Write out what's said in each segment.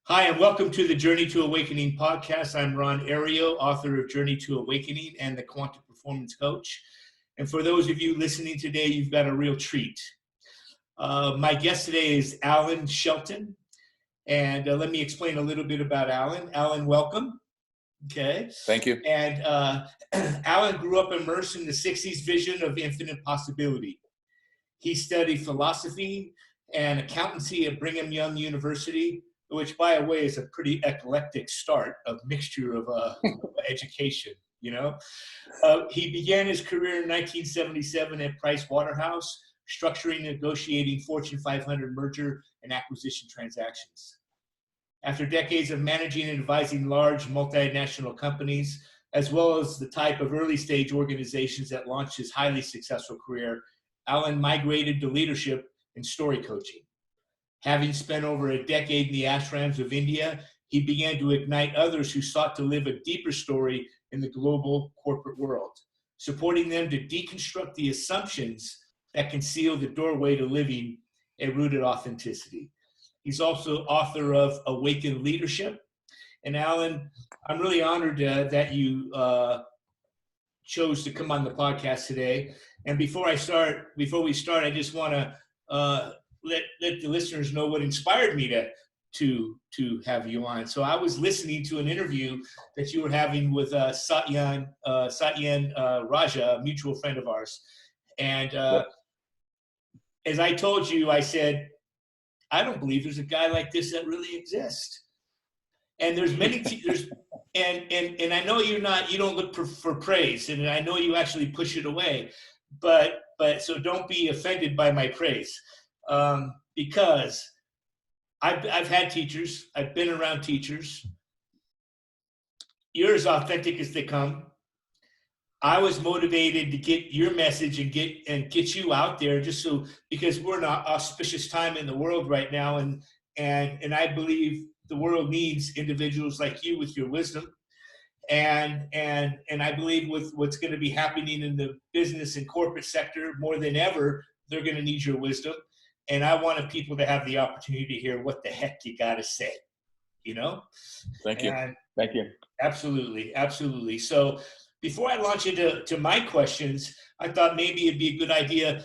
Hi, and welcome to the Journey to Awakening podcast. I'm Ario, author of Journey to Awakening and the Quantum Performance Coach. And for those of you listening today, you've got a real treat. My guest today is Shelton. And let me explain a little bit about Alan. Alan, welcome. Okay. Thank you. And Alan grew up immersed in the 60s vision of infinite possibility. He studied philosophy and accountancy at Brigham Young University, which, by the way, is a pretty eclectic start of mixture of education, you know. He began his career in 1977 at Price Waterhouse, structuring and negotiating Fortune 500 merger and acquisition transactions. After decades of managing and advising large multinational companies, as well as the type of early stage organizations that launched his highly successful career, Alan migrated to leadership and story coaching. Having spent over a decade in the ashrams of India, he began to ignite others who sought to live a deeper story in the global corporate world, supporting them to deconstruct the assumptions that conceal the doorway to living a rooted authenticity. He's also author of Awakened Leadership. And Alan, I'm really honored that you chose to come on the podcast today. And before we start, I just want to let the listeners know what inspired me to have you on. So I was listening to an interview that you were having with Satyen Raja, a mutual friend of ours. And as I told you, I said, I don't believe there's a guy like this that really exists. And there's many, and I know you don't look for praise, and I know you actually push it away, but so don't be offended by my praise. Because I've had teachers, I've been around teachers. You're as authentic as they come. I was motivated to get your message and get you out there, just so, because we're in an auspicious time in the world right now, and I believe the world needs individuals like you with your wisdom, and I believe with what's going to be happening in the business and corporate sector more than ever, they're going to need your wisdom. And I wanted people to have the opportunity to hear what the heck you got to say, you know? Thank you. Thank you. Absolutely. Absolutely. So before I launch into my questions, I thought maybe it'd be a good idea.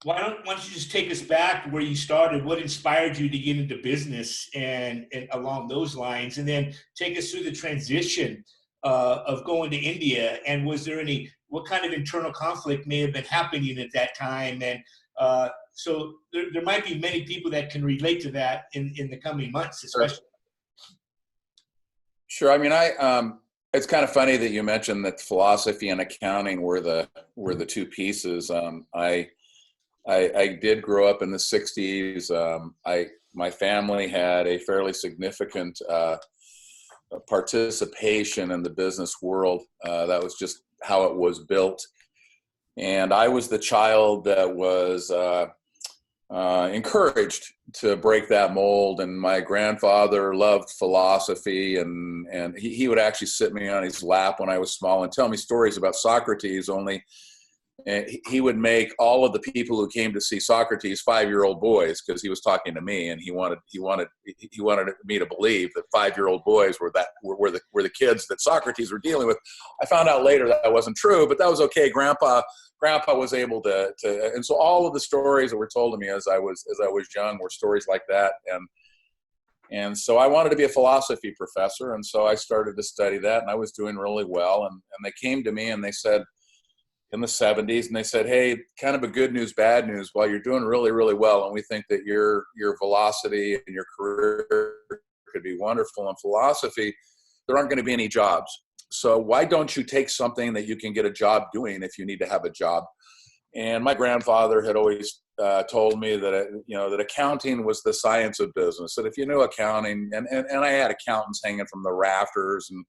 Why don't you just take us back to where you started, what inspired you to get into business and along those lines, and then take us through the transition of going to India, and what kind of internal conflict may have been happening at that time? And so there might be many people that can relate to that in the coming months, especially. Sure. I mean, it's kind of funny that you mentioned that philosophy and accounting were the two pieces. I did grow up in the 60s. My family had a fairly significant participation in the business world. That was just how it was built. And I was the child that was encouraged to break that mold. And my grandfather loved philosophy, and he would actually sit me on his lap when I was small and tell me stories about Socrates, only he would make all of the people who came to see Socrates 5-year-old boys, because he was talking to me, and he wanted me to believe that 5-year-old boys were the kids that Socrates were dealing with. I found out later that wasn't true, but that was okay. Grandpa was able to, and so all of the stories that were told to me as I was young were stories like that, and so I wanted to be a philosophy professor, and so I started to study that, and I was doing really well, and they came to me and they said, in the 70s, and they said, hey, kind of a good news, bad news. While you're doing really, really well, and we think that your velocity and your career could be wonderful in philosophy, there aren't going to be any jobs. So why don't you take something that you can get a job doing if you need to have a job? And my grandfather had always told me that that accounting was the science of business. That if you knew accounting, and I had accountants hanging from the rafters, and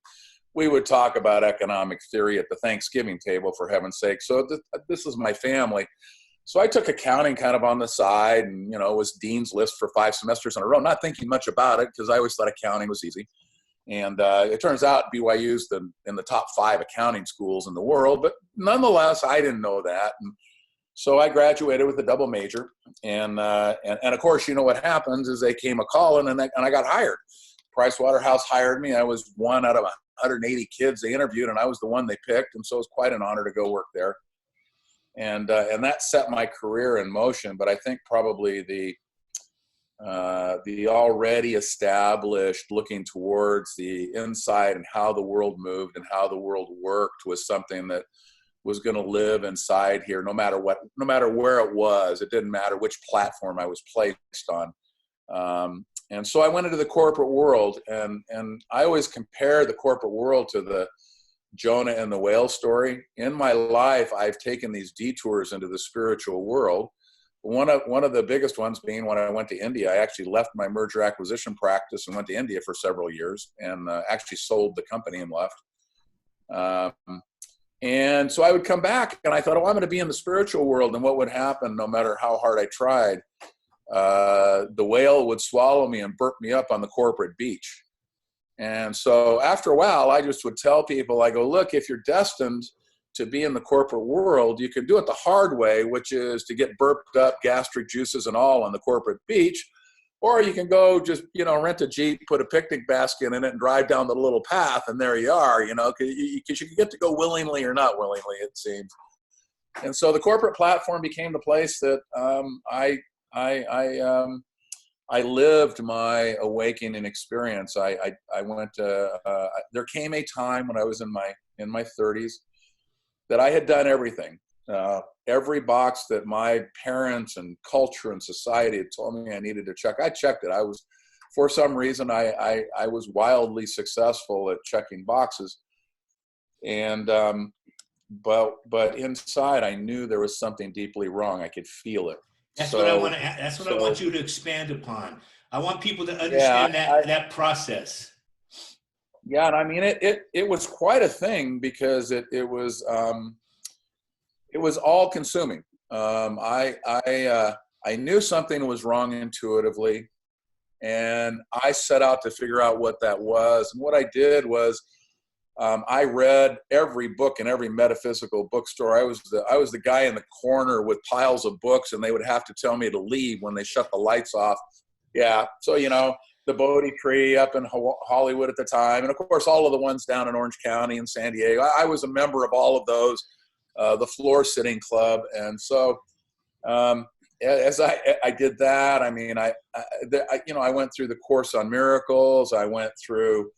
we would talk about economic theory at the Thanksgiving table, for heaven's sake. So this is my family. So I took accounting kind of on the side, and was dean's list for 5 semesters in a row, not thinking much about it because I always thought accounting was easy. And it turns out BYU's in the top 5 accounting schools in the world, but nonetheless, I didn't know that. And So I graduated with a double major, and of course, you know what happens is they came a calling, and I got hired. Price Waterhouse hired me. I was one out of 180 kids they interviewed, and I was the one they picked, and so it was quite an honor to go work there. And that set my career in motion. But I think probably the already established looking towards the inside and how the world moved and how the world worked was something that was going to live inside here, no matter where it was. It didn't matter which platform I was placed on. And so I went into the corporate world, and I always compare the corporate world to the Jonah and the whale story. In my life, I've taken these detours into the spiritual world. One of the biggest ones being when I went to India. I actually left my merger acquisition practice and went to India for several years, and actually sold the company and left. And so I would come back, and I thought, oh, I'm going to be in the spiritual world. And what would happen, no matter how hard I tried, the whale would swallow me and burp me up on the corporate beach. And so after a while, I just would tell people, I go, look, if you're destined to be in the corporate world, you can do it the hard way, which is to get burped up, gastric juices and all on the corporate beach. Or you can go just, rent a Jeep, put a picnic basket in it and drive down the little path. And there you are, because you can get to go willingly or not willingly, it seems. And so the corporate platform became the place that I lived my awakening experience. I went to, there came a time when I was in my 30s that I had done everything. Every box that my parents and culture and society had told me I needed to check, I checked it. For some reason, I was wildly successful at checking boxes. And, but inside I knew there was something deeply wrong. I could feel it. That's what I want to. That's what I want you to expand upon. I want people to understand that process. Yeah, and I mean it was quite a thing because it was all consuming. I knew something was wrong intuitively, and I set out to figure out what that was. And what I did was I read every book in every metaphysical bookstore. I was the guy in the corner with piles of books, and they would have to tell me to leave when they shut the lights off. Yeah, so the Bodhi Tree up in Hollywood at the time, and of course all of the ones down in Orange County and San Diego. I was a member of all of those, the floor sitting club, and so as I did that, I mean I went through the Course on Miracles. I went through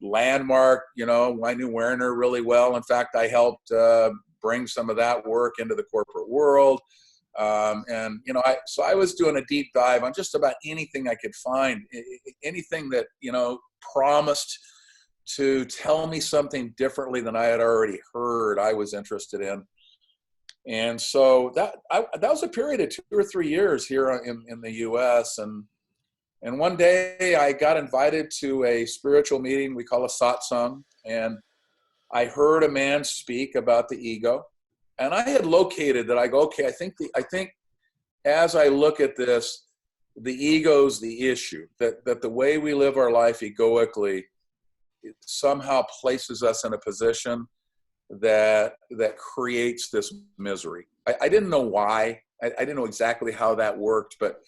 Landmark. I knew Werner really well. In fact, I helped bring some of that work into the corporate world. So I was doing a deep dive on just about anything I could find, anything that, promised to tell me something differently than I had already heard I was interested in. And so that was a period of 2 or 3 years here in the US. And one day I got invited to a spiritual meeting we call a satsang, and I heard a man speak about the ego. And I had located that. I go, okay, I think as I look at this, the ego's the issue, that the way we live our life egoically, it somehow places us in a position that creates this misery. I didn't know why. I didn't know exactly how that worked, but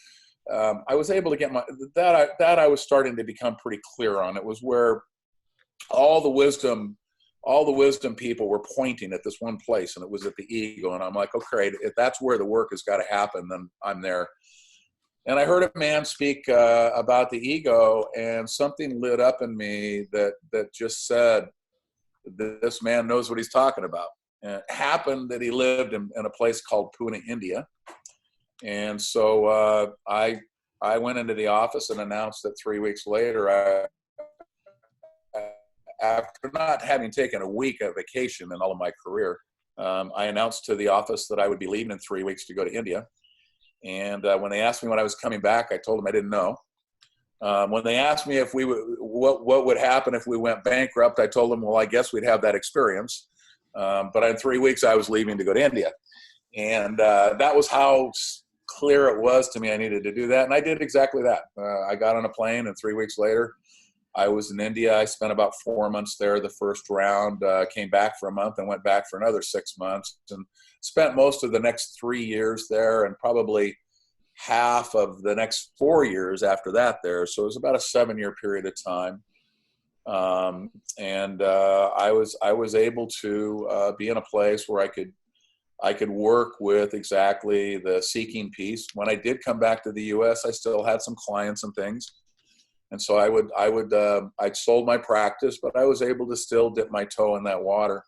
I was able to get that I was starting to become pretty clear on. It was where all the wisdom people were pointing at this one place, and it was at the ego. And I'm like, okay, if that's where the work has got to happen, then I'm there. And I heard a man speak about the ego, and something lit up in me that just said, this man knows what he's talking about. And it happened that he lived in a place called Pune, India. And so I went into the office and announced that 3 weeks later, after not having taken a week of vacation in all of my career, I announced to the office that I would be leaving in 3 weeks to go to India. And when they asked me when I was coming back, I told them I didn't know. When they asked me if what would happen if we went bankrupt, I told them, well, I guess we'd have that experience. But in 3 weeks, I was leaving to go to India. And that was how clear it was to me I needed to do that. And I did exactly that. I got on a plane, and 3 weeks later, I was in India. I spent about 4 months there the first round, came back for a month and went back for another 6 months, and spent most of the next 3 years there and probably half of the next 4 years after that there. So it was about a 7-year period of time. I was able to be in a place where I could work with exactly the seeking piece. When I did come back to the U.S., I still had some clients and things. And so I'd sold my practice, but I was able to still dip my toe in that water.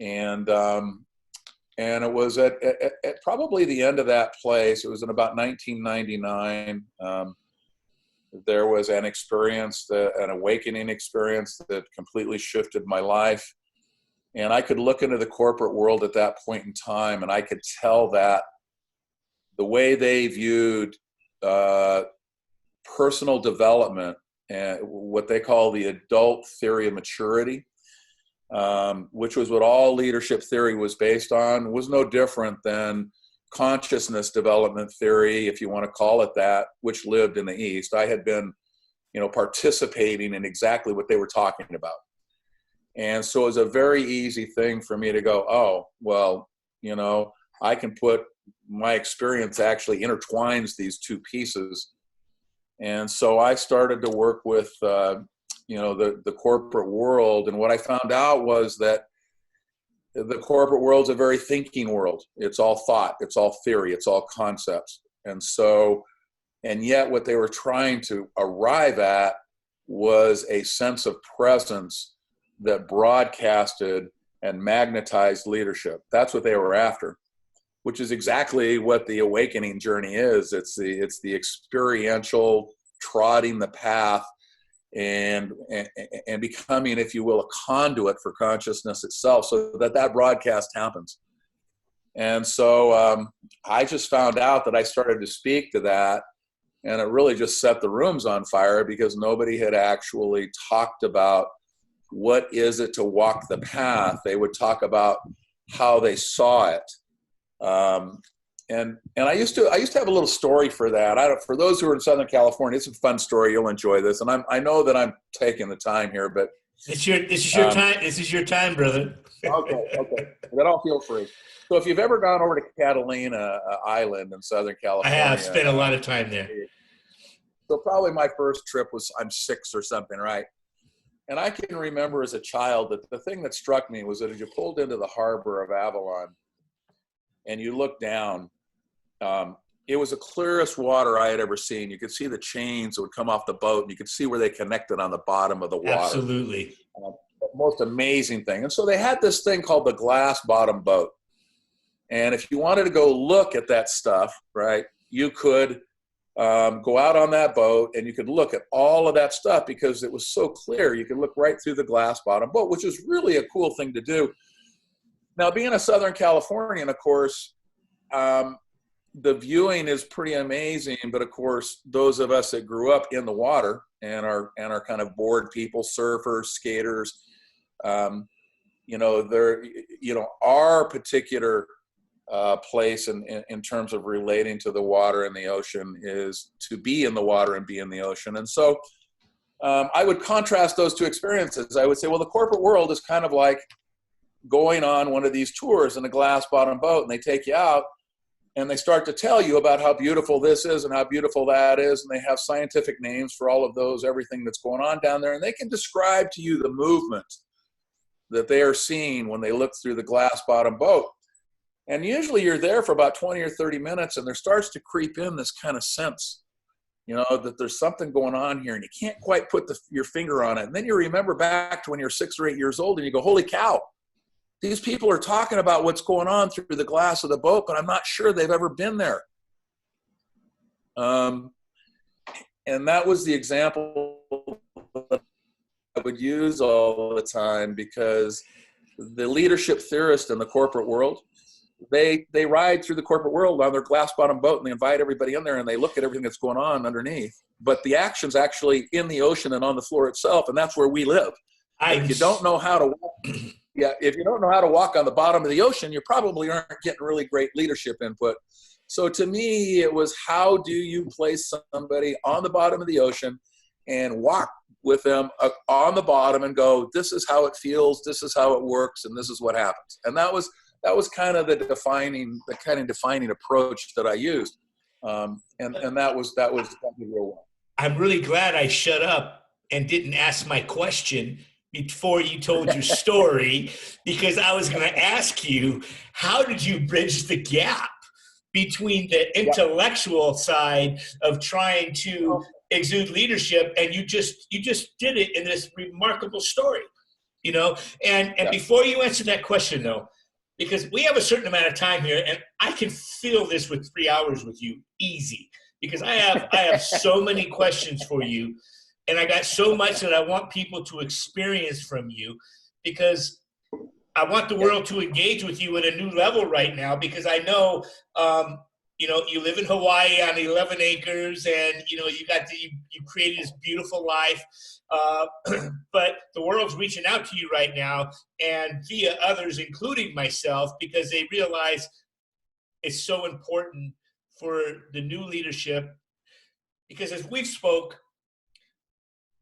And it was at probably the end of that place. It was in about 1999. There was an experience, an awakening experience that completely shifted my life. And I could look into the corporate world at that point in time, and I could tell that the way they viewed personal development and what they call the adult theory of maturity, which was what all leadership theory was based on, was no different than consciousness development theory, if you want to call it that, which lived in the East. I had been, participating in exactly what they were talking about. And so it was a very easy thing for me to go, oh, well, I can put my experience actually intertwines these two pieces. And so I started to work with, the corporate world. And what I found out was that the corporate world's a very thinking world. It's all thought, it's all theory, it's all concepts. And yet what they were trying to arrive at was a sense of presence that broadcasted and magnetized leadership. That's what they were after, which is exactly what the awakening journey is. It's the experiential trotting the path and becoming, if you will, a conduit for consciousness itself, so that broadcast happens. And so I just found out that I started to speak to that, and it really just set the rooms on fire, because nobody had actually talked about what is it to walk the path. They would talk about how they saw it. And I used to have a little story for that. For those who are in Southern California, it's a fun story. You'll enjoy this. And I know that I'm taking the time here, but this is your time. This is your time, brother. Okay. Then I'll feel free. So if you've ever gone over to Catalina Island in Southern California, I have spent a lot of time there. So probably my first trip was, I'm 6 or something, right? And I can remember as a child that the thing that struck me was that as you pulled into the harbor of Avalon and you looked down, it was the clearest water I had ever seen. You could see the chains that would come off the boat, and you could see where they connected on the bottom of the water. Absolutely. Most amazing thing. And so they had this thing called the glass bottom boat. And if you wanted to go look at that stuff, right, you could go out on that boat and you could look at all of that stuff because it was so clear. You could look right through the glass bottom boat, which is really a cool thing to do. Now, being a Southern Californian, of course, the viewing is pretty amazing. But of course, those of us that grew up in the water and are kind of bored people, surfers, skaters, our particular place in terms of relating to the water and the ocean is to be in the water and be in the ocean. And so I would contrast those two experiences. I would say, well, the corporate world is kind of like going on one of these tours in a glass bottom boat, and they take you out and they start to tell you about how beautiful this is and how beautiful that is. And they have scientific names for all of those, everything that's going on down there. And they can describe to you the movement that they are seeing when they look through the glass bottom boat. And usually you're there for about 20 or 30 minutes, and there starts to creep in this kind of sense, that there's something going on here, and you can't quite put your finger on it. And then you remember back to when you're 6 or 8 years old, and you go, holy cow, these people are talking about what's going on through the glass of the boat, but I'm not sure they've ever been there. And that was the example that I would use all the time, because the leadership theorists in the corporate world, they ride through the corporate world on their glass bottom boat, and they invite everybody in there and they look at everything that's going on underneath. But the action's actually in the ocean and on the floor itself, and that's where we live. If you don't know how to walk, if you don't know how to walk on the bottom of the ocean, you probably aren't getting really great leadership input. So to me, it was, how do you place somebody on the bottom of the ocean and walk with them on the bottom and go, this is how it feels, this is how it works, and this is what happens. And that was kind of the defining approach that I used. And that was the real one. I'm really glad I shut up and didn't ask my question before you told your story, because I was going to ask you, how did you bridge the gap between the intellectual side of trying to exude leadership, and you just did it in this remarkable story, you know? And before you answer that question, though, because we have a certain amount of time here, and I can fill this with 3 hours with you, easy, because I have so many questions for you, and I got so much that I want people to experience from you, because I want the world to engage with you at a new level right now, because I know, you know, you live in Hawaii on 11 acres, and, you know, you created this beautiful life, but the world's reaching out to you right now, and via others, including myself, because they realize it's so important for the new leadership, because as we've spoke,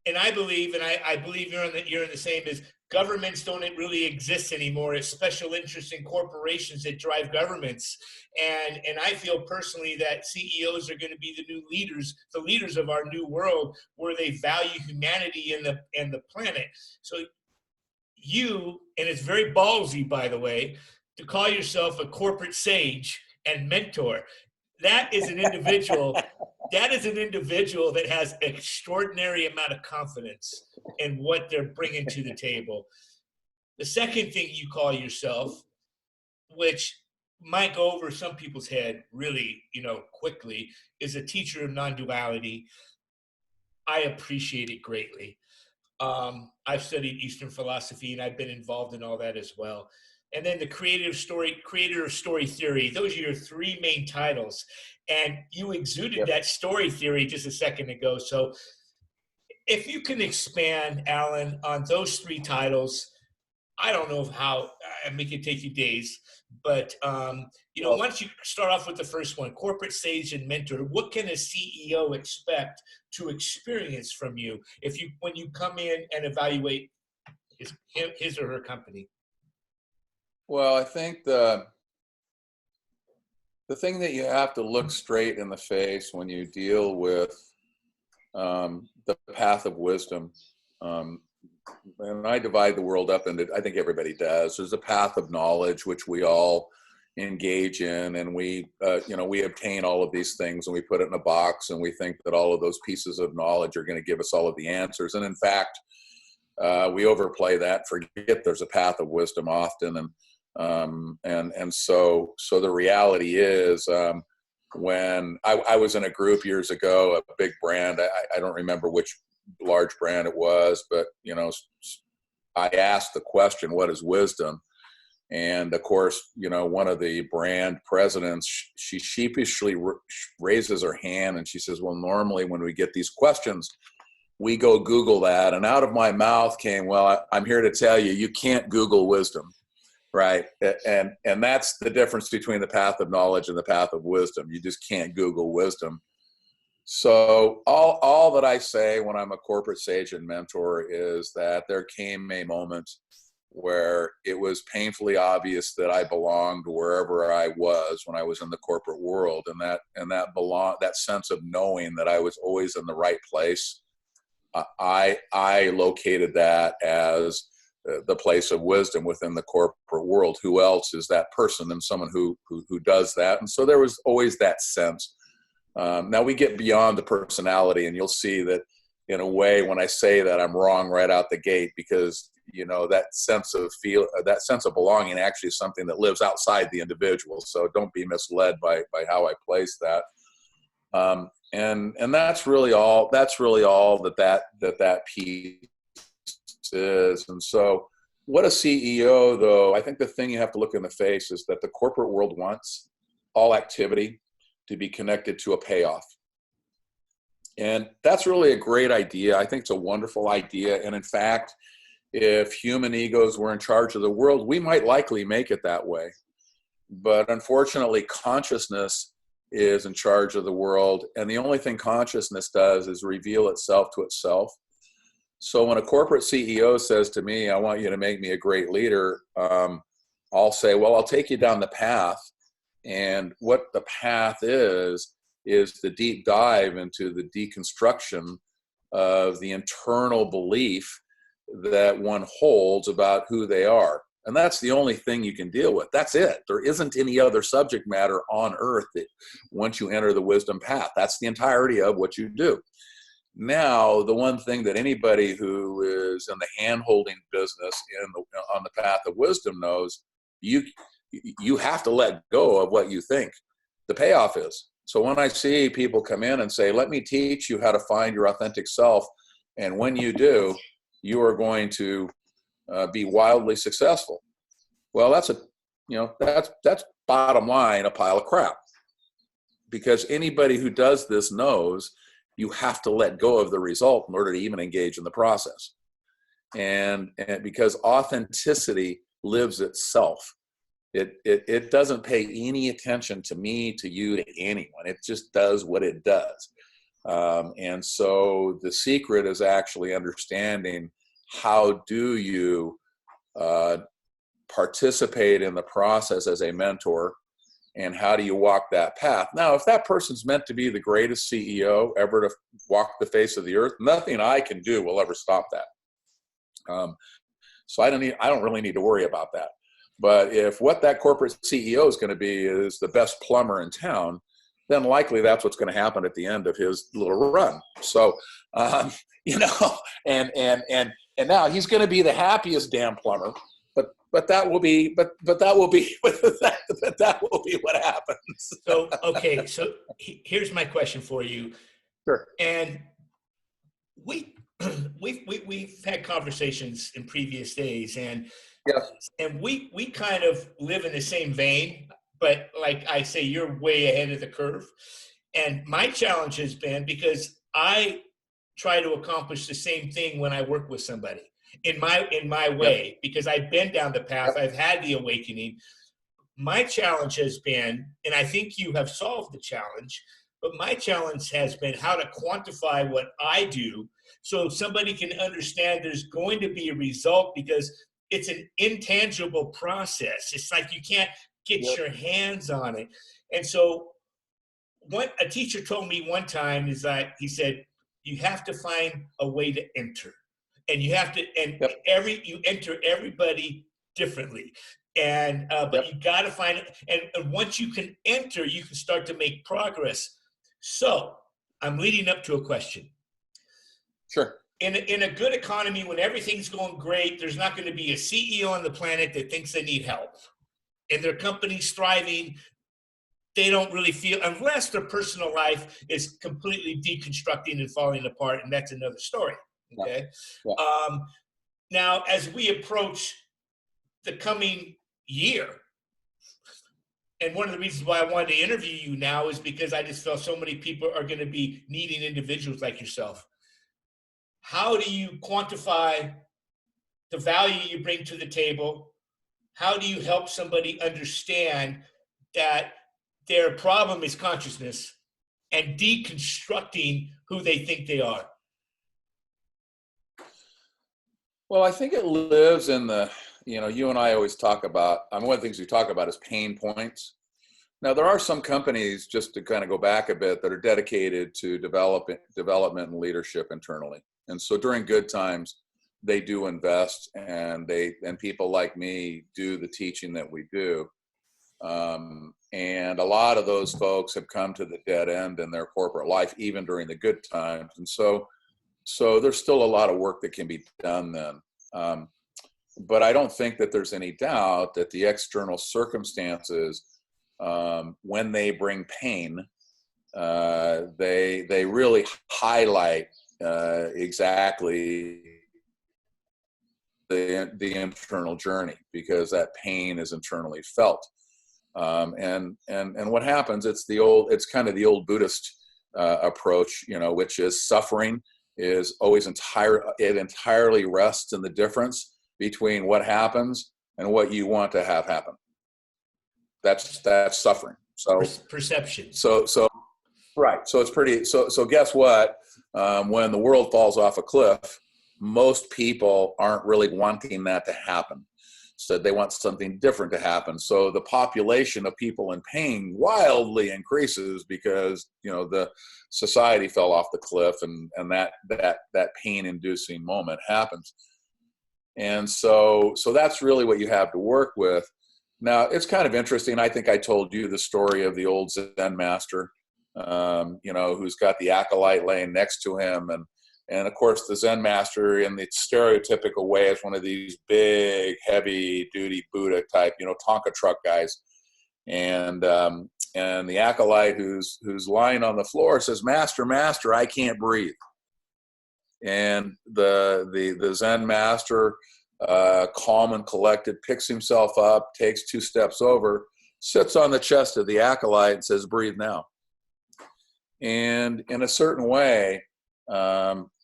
and I believe you're in the same, is governments don't really exist anymore. It's special interests and corporations that drive governments. And I feel personally that CEOs are going to be the new leaders, the leaders of our new world, where they value humanity and the planet. So you, and it's very ballsy, by the way, to call yourself a corporate sage and mentor. That is an individual that has extraordinary amount of confidence in what they're bringing to the table. The second thing you call yourself, which might go over some people's head really, you know, quickly, is a teacher of non-duality. I appreciate it greatly. I've studied Eastern philosophy, and I've been involved in all that as well. And then the creator of story theory. Those are your three main titles. And you exuded that story theory just a second ago. So if you can expand, Alan, on those three titles, I don't know how, I mean, it could take you days, but, you know, why don't you start off with the first one, corporate sage and mentor. What can a CEO expect to experience from you when you come in and evaluate his or her company? Well, I think the thing that you have to look straight in the face when you deal with the path of wisdom, and I divide the world up into, I think everybody does. There's a path of knowledge, which we all engage in, and we, you know, we obtain all of these things and we put it in a box, and we think that all of those pieces of knowledge are going to give us all of the answers. And in fact, we overplay that, forget there's a path of wisdom often. And so the reality is, when I was in a group years ago, a big brand, I don't remember which large brand it was, but, you know, I asked the question, what is wisdom? And of course, you know, one of the brand presidents, she sheepishly raises her hand and she says, well, normally when we get these questions, we go Google that. And out of my mouth came, well, I'm here to tell you, you can't Google wisdom. Right. And that's the difference between the path of knowledge and the path of wisdom. You just can't Google wisdom. So all that I say when I'm a corporate sage and mentor is that there came a moment where it was painfully obvious that I belonged wherever I was when I was in the corporate world. And that sense of knowing that I was always in the right place, I located that as the place of wisdom within the corporate world. Who else is that person than someone who does that? And so there was always that sense. Now we get beyond the personality, and you'll see that in a way when I say that I'm wrong right out the gate, because, you know, that sense of belonging actually is something that lives outside the individual. So don't be misled by how I place that. And that's really all that piece is. And so what a CEO, though, I think the thing you have to look in the face is that the corporate world wants all activity to be connected to a payoff. And that's really a great idea. I think it's a wonderful idea. And in fact, if human egos were in charge of the world, we might likely make it that way. But unfortunately, consciousness is in charge of the world. And the only thing consciousness does is reveal itself to itself. So when a corporate CEO says to me, I want you to make me a great leader, I'll say, well, I'll take you down the path. And what the path is the deep dive into the deconstruction of the internal belief that one holds about who they are. And that's the only thing you can deal with. That's it. There isn't any other subject matter on earth that once you enter the wisdom path, that's the entirety of what you do. Now, the one thing that anybody who is in the hand-holding business on the path of wisdom knows, you have to let go of what you think the payoff is. So when I see people come in and say, let me teach you how to find your authentic self, and when you do, you are going to be wildly successful. Well, that's bottom line a pile of crap, because anybody who does this knows you have to let go of the result in order to even engage in the process. And because authenticity lives itself. It doesn't pay any attention to me, to you, to anyone. It just does what it does. And so the secret is actually understanding how do you participate in the process as a mentor, and how do you walk that path? Now, if that person's meant to be the greatest CEO ever to walk the face of the earth, nothing I can do will ever stop that. So I don't really need to worry about that. But if what that corporate CEO is going to be is the best plumber in town, then likely that's what's going to happen at the end of his little run. So, and now he's going to be the happiest damn plumber, but that will be what happens. So, okay. So here's my question for you. Sure. And we've had conversations in previous days, and yes, and we kind of live in the same vein, but like I say, you're way ahead of the curve. And my challenge has been, because I try to accomplish the same thing when I work with somebody in my way, because I've been down the path, I've had the awakening. My challenge has been, and I think you have solved the challenge, but my challenge has been how to quantify what I do so somebody can understand there's going to be a result, because it's an intangible process. It's like you can't get your hands on it. And so what a teacher told me one time is that he said, you have to find a way to enter. And you have to, and you enter everybody differently. And, but you got to find it. And once you can enter, you can start to make progress. So I'm leading up to a question. Sure. In a good economy, when everything's going great, there's not going to be a CEO on the planet that thinks they need help. And their company's thriving, they don't really feel, unless their personal life is completely deconstructing and falling apart, and that's another story. Okay. Yeah. Now, as we approach the coming year, and one of the reasons why I wanted to interview you now is because I just felt so many people are going to be needing individuals like yourself. How do you quantify the value you bring to the table? How do you help somebody understand that their problem is consciousness and deconstructing who they think they are? Well, I think it lives in the, you and I always talk about, one of the things we talk about is pain points. Now, there are some companies, just to kind of go back a bit, that are dedicated to development and leadership internally. And so during good times, they do invest, and people like me do the teaching that we do. And a lot of those folks have come to the dead end in their corporate life, even during the good times. And so there's still a lot of work that can be done then. But I don't think that there's any doubt that the external circumstances, when they bring pain, they really highlight exactly the internal journey, because that pain is internally felt. And what happens, it's kind of the old Buddhist approach, which is suffering is always entirely rests in the difference between what happens and what you want to have happen. That's suffering. So perception. So right. So it's pretty. So guess what? When the world falls off a cliff, most people aren't really wanting that to happen. So they want something different to happen. So the population of people in pain wildly increases because, you know, the society fell off the cliff, and that pain-inducing moment happens. And so that's really what you have to work with. Now, it's kind of interesting. I think I told you the story of the old Zen master, you know, who's got the acolyte laying next to him. And of course, the Zen master in the stereotypical way is one of these big, heavy-duty Buddha type, you know, Tonka truck guys. And the acolyte who's lying on the floor says, "Master, master, I can't breathe." And the Zen master, calm and collected, picks himself up, takes 2 steps over, sits on the chest of the acolyte and says, "Breathe now." And in a certain way,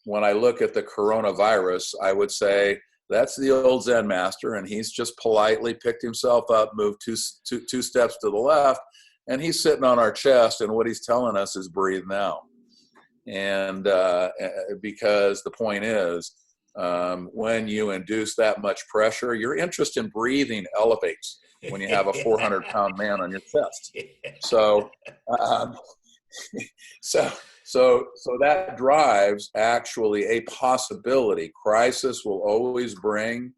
when I look at the coronavirus, I would say that's the old Zen master, and he's just politely picked himself up, moved two steps to the left, and he's sitting on our chest, and what he's telling us is breathe now. And because the point is, when you induce that much pressure, your interest in breathing elevates when you have a 400-pound man on your chest. So, so that drives actually a possibility. Crisis will always bring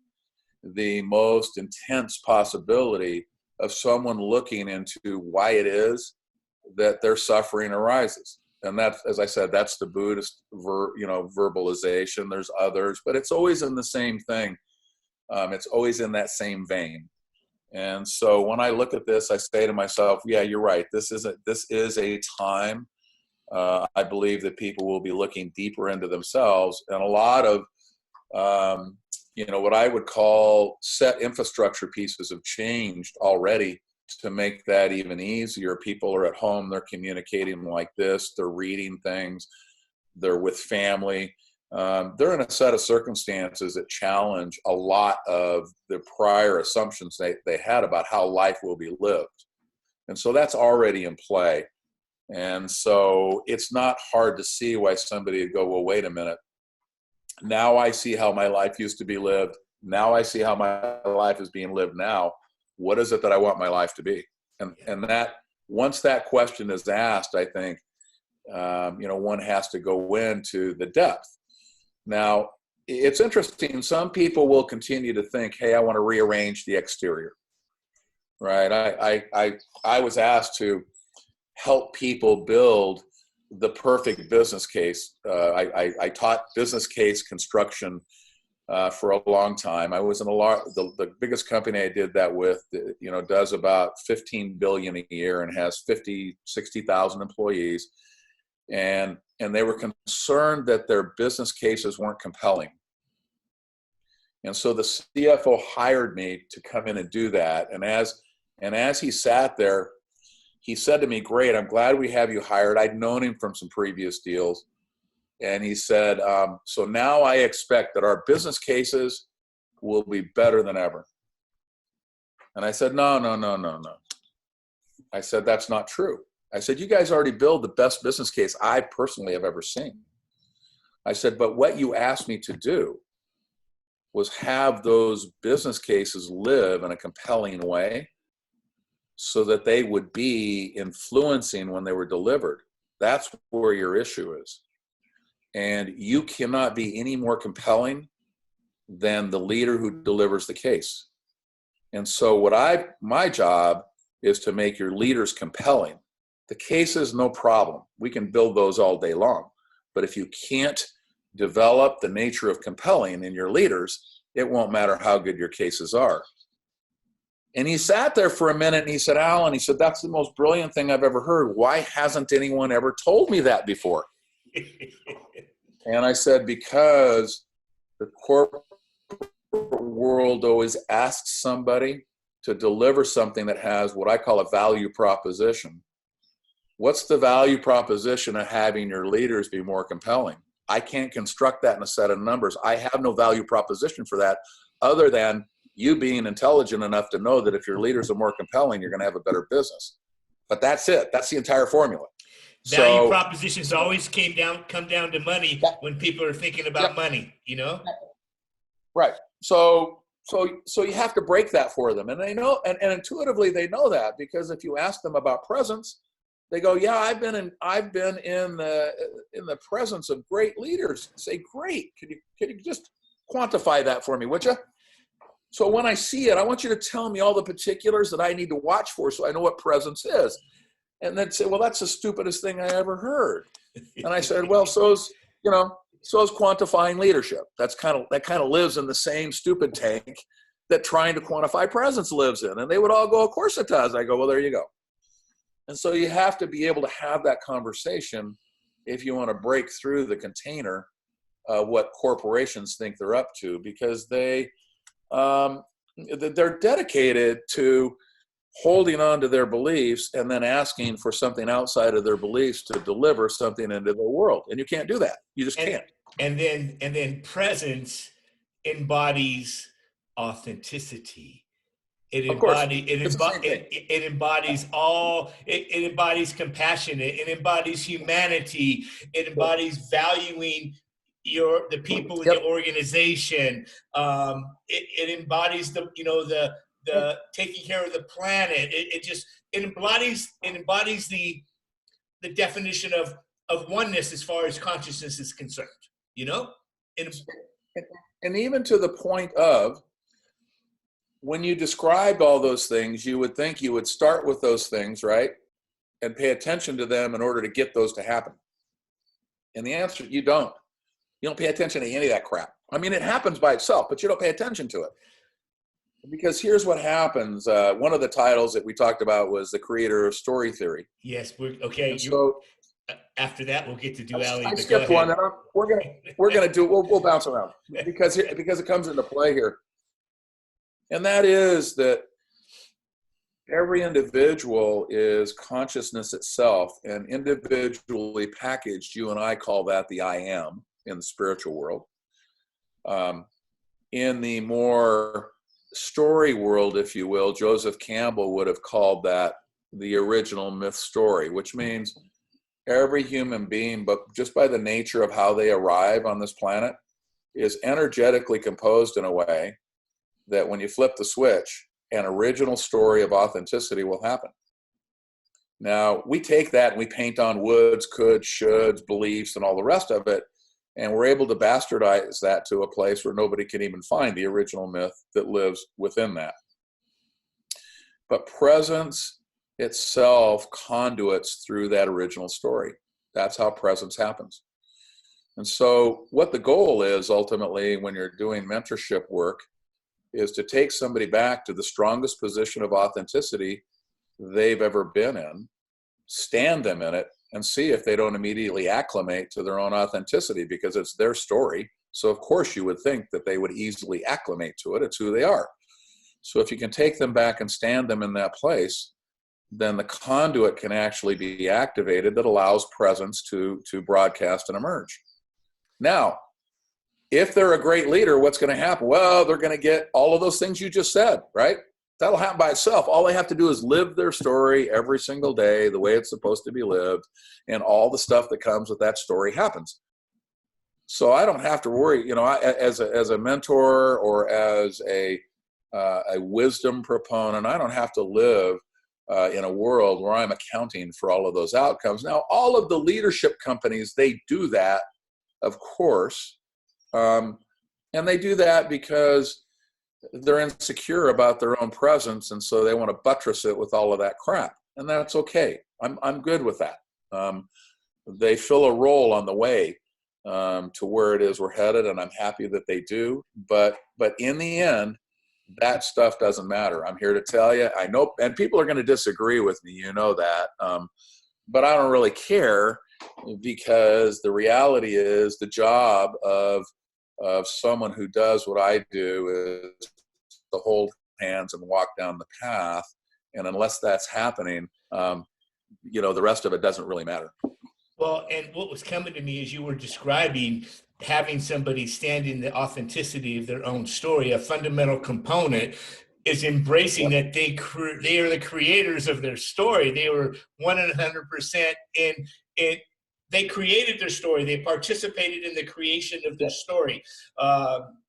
the most intense possibility of someone looking into why it is that their suffering arises. And that's, as I said, that's the Buddhist verbalization. There's others, but it's always in the same thing. It's always in that same vein. And so when I look at this, I say to myself, yeah, you're right. This is a time. I believe that people will be looking deeper into themselves, and a lot of, what I would call set infrastructure pieces have changed already to make that even easier. People are at home, they're communicating like this, they're reading things, they're with family. They're in a set of circumstances that challenge a lot of the prior assumptions they had about how life will be lived. And so that's already in play. And so it's not hard to see why somebody would go, well, wait a minute. Now I see how my life used to be lived. Now I see how my life is being lived now. What is it that I want my life to be? And that once that question is asked, I think, one has to go into the depth. Now, it's interesting. Some people will continue to think, hey, I want to rearrange the exterior, right? I was asked to help people build the perfect business case. I taught business case construction for a long time. I was in the biggest company I did that with, does about 15 billion a year and has 60,000 employees. And they were concerned that their business cases weren't compelling. And so the CFO hired me to come in and do that. And as he sat there, he said to me, great, I'm glad we have you hired. I'd known him from some previous deals. And he said, so now I expect that our business cases will be better than ever. And I said, no. I said, that's not true. I said, you guys already build the best business case I personally have ever seen. I said, but what you asked me to do was have those business cases live in a compelling way so that they would be influencing when they were delivered. That's where your issue is. And you cannot be any more compelling than the leader who delivers the case. And so my job is to make your leaders compelling. The cases, no problem. We can build those all day long. But if you can't develop the nature of compelling in your leaders, it won't matter how good your cases are. And he sat there for a minute and he said, Alan, he said, that's the most brilliant thing I've ever heard. Why hasn't anyone ever told me that before? And I said, because the corporate world always asks somebody to deliver something that has what I call a value proposition. What's the value proposition of having your leaders be more compelling? I can't construct that in a set of numbers. I have no value proposition for that other than you being intelligent enough to know that if your leaders are more compelling, you're going to have a better business. But that's it. That's the entire formula. Value So, propositions always come down to money yeah, when people are thinking yeah, about money, you know? right. So you have to break that for them. And they know, and intuitively they know that, because if you ask them about presence, they go, yeah, I've been in the presence of great leaders. Say, great. Can you just quantify that for me, would you? So when I see it, I want you to tell me all the particulars that I need to watch for so I know what presence is. And then say, well, that's the stupidest thing I ever heard. And I said, well, so is quantifying leadership. That kind of lives in the same stupid tank that trying to quantify presence lives in. And they would all go, of course it does. I go, well, there you go. And so you have to be able to have that conversation if you want to break through the container of what corporations think they're up to, because they're dedicated to holding on to their beliefs and then asking for something outside of their beliefs to deliver something into the world. And you can't do that. You just can't. And then presence embodies authenticity. It Of course. embodies compassion. It embodies humanity. It embodies valuing the people in Yep. the organization. It embodies the taking care of the planet. It embodies the definition of oneness as far as consciousness is concerned. You know, and even to the point of, when you described all those things, you would think you would start with those things, right? And pay attention to them in order to get those to happen. And the answer, you don't. You don't pay attention to any of that crap. I mean, it happens by itself, but you don't pay attention to it. Because here's what happens. One of the titles that we talked about was The Creator of Story Theory. Yes, okay. So after that, we'll get to duality. I skipped one. We're gonna do. We'll bounce around because it comes into play here. And that is that every individual is consciousness itself, and individually packaged, you and I call that the I am in the spiritual world. In the more story world, if you will, Joseph Campbell would have called that the original myth story, which means every human being, but just by the nature of how they arrive on this planet, is energetically composed in a way that when you flip the switch, an original story of authenticity will happen. Now, we take that and we paint on woulds, coulds, shoulds, beliefs, and all the rest of it, and we're able to bastardize that to a place where nobody can even find the original myth that lives within that. But presence itself conduits through that original story. That's how presence happens. And so what the goal is ultimately when you're doing mentorship work is to take somebody back to the strongest position of authenticity they've ever been in, stand them in it, and see if they don't immediately acclimate to their own authenticity, because it's their story. So of course you would think that they would easily acclimate to it. It's who they are. So if you can take them back and stand them in that place, then the conduit can actually be activated that allows presence to broadcast and emerge. Now, if they're a great leader, what's going to happen? Well, they're going to get all of those things you just said, right? That'll happen by itself. All they have to do is live their story every single day the way it's supposed to be lived, and all the stuff that comes with that story happens. So I don't have to worry, as a mentor or as a wisdom proponent, I don't have to live in a world where I'm accounting for all of those outcomes. Now, all of the leadership companies, they do that, of course. And they do that because they're insecure about their own presence, and so they want to buttress it with all of that crap, and that's okay. I'm good with that. They fill a role on the way to where it is we're headed, and I'm happy that they do. But in the end, that stuff doesn't matter. I'm here to tell you. I know, and people are going to disagree with me. You know that, but I don't really care, because the reality is the job of someone who does what I do is to hold hands and walk down the path. And unless that's happening, the rest of it doesn't really matter. Well, and what was coming to me as you were describing having somebody stand in the authenticity of their own story, a fundamental component is embracing Yep. that they are the creators of their story. They were 100% in they created their story. They participated in the creation of their Yep. story.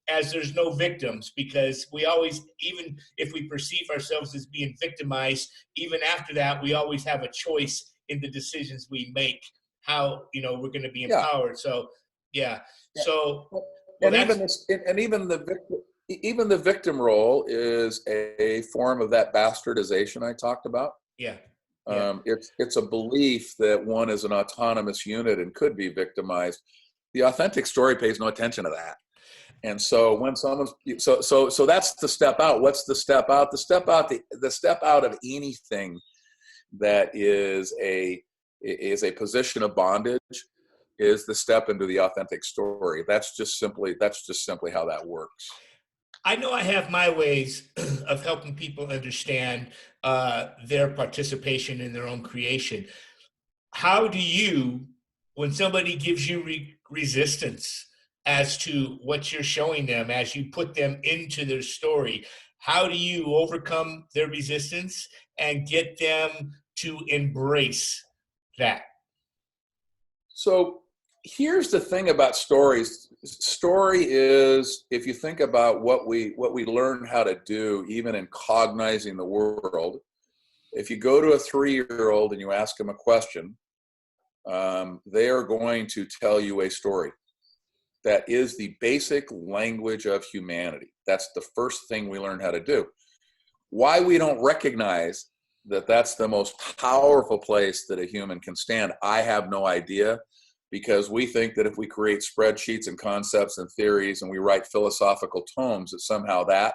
As there's no victims, because we always, even if we perceive ourselves as being victimized, even after that, we always have a choice in the decisions we make, how, we're going to be Yeah. empowered. So, yeah. Yeah. So, well, And that's, even this, and even the victim role is a form of that bastardization I talked about. yeah. Yeah. It's a belief that one is an autonomous unit and could be victimized. The authentic story pays no attention to that. And so when someone's so that's the step out. What's the step out? The step out of anything that is a position of bondage is the step into the authentic story. That's just simply how that works. I know I have my ways of helping people understand their participation in their own creation. How do you, when somebody gives you resistance as to what you're showing them, as you put them into their story, how do you overcome their resistance and get them to embrace that? So here's the thing about stories. Story is, if you think about what we learn how to do, even in cognizing the world, if you go to a 3-year-old and you ask them a question, they are going to tell you a story. That is the basic language of humanity. That's the first thing we learn how to do. Why we don't recognize that that's the most powerful place that a human can stand, I have no idea, because we think that if we create spreadsheets and concepts and theories and we write philosophical tomes, that somehow that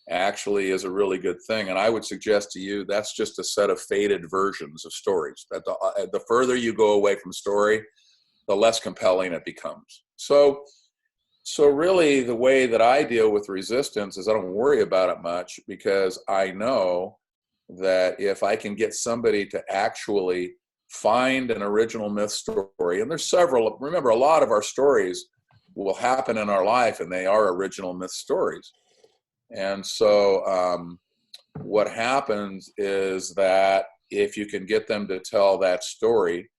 actually is a really good thing. And I would suggest to you that's just a set of faded versions of stories. That the further you go away from story, the less compelling it becomes. So really the way that I deal with resistance is I don't worry about it much, because I know that if I can get somebody to actually find an original myth story, and there's several, remember, a lot of our stories will happen in our life and they are original myth stories. And so what happens is that if you can get them to tell that story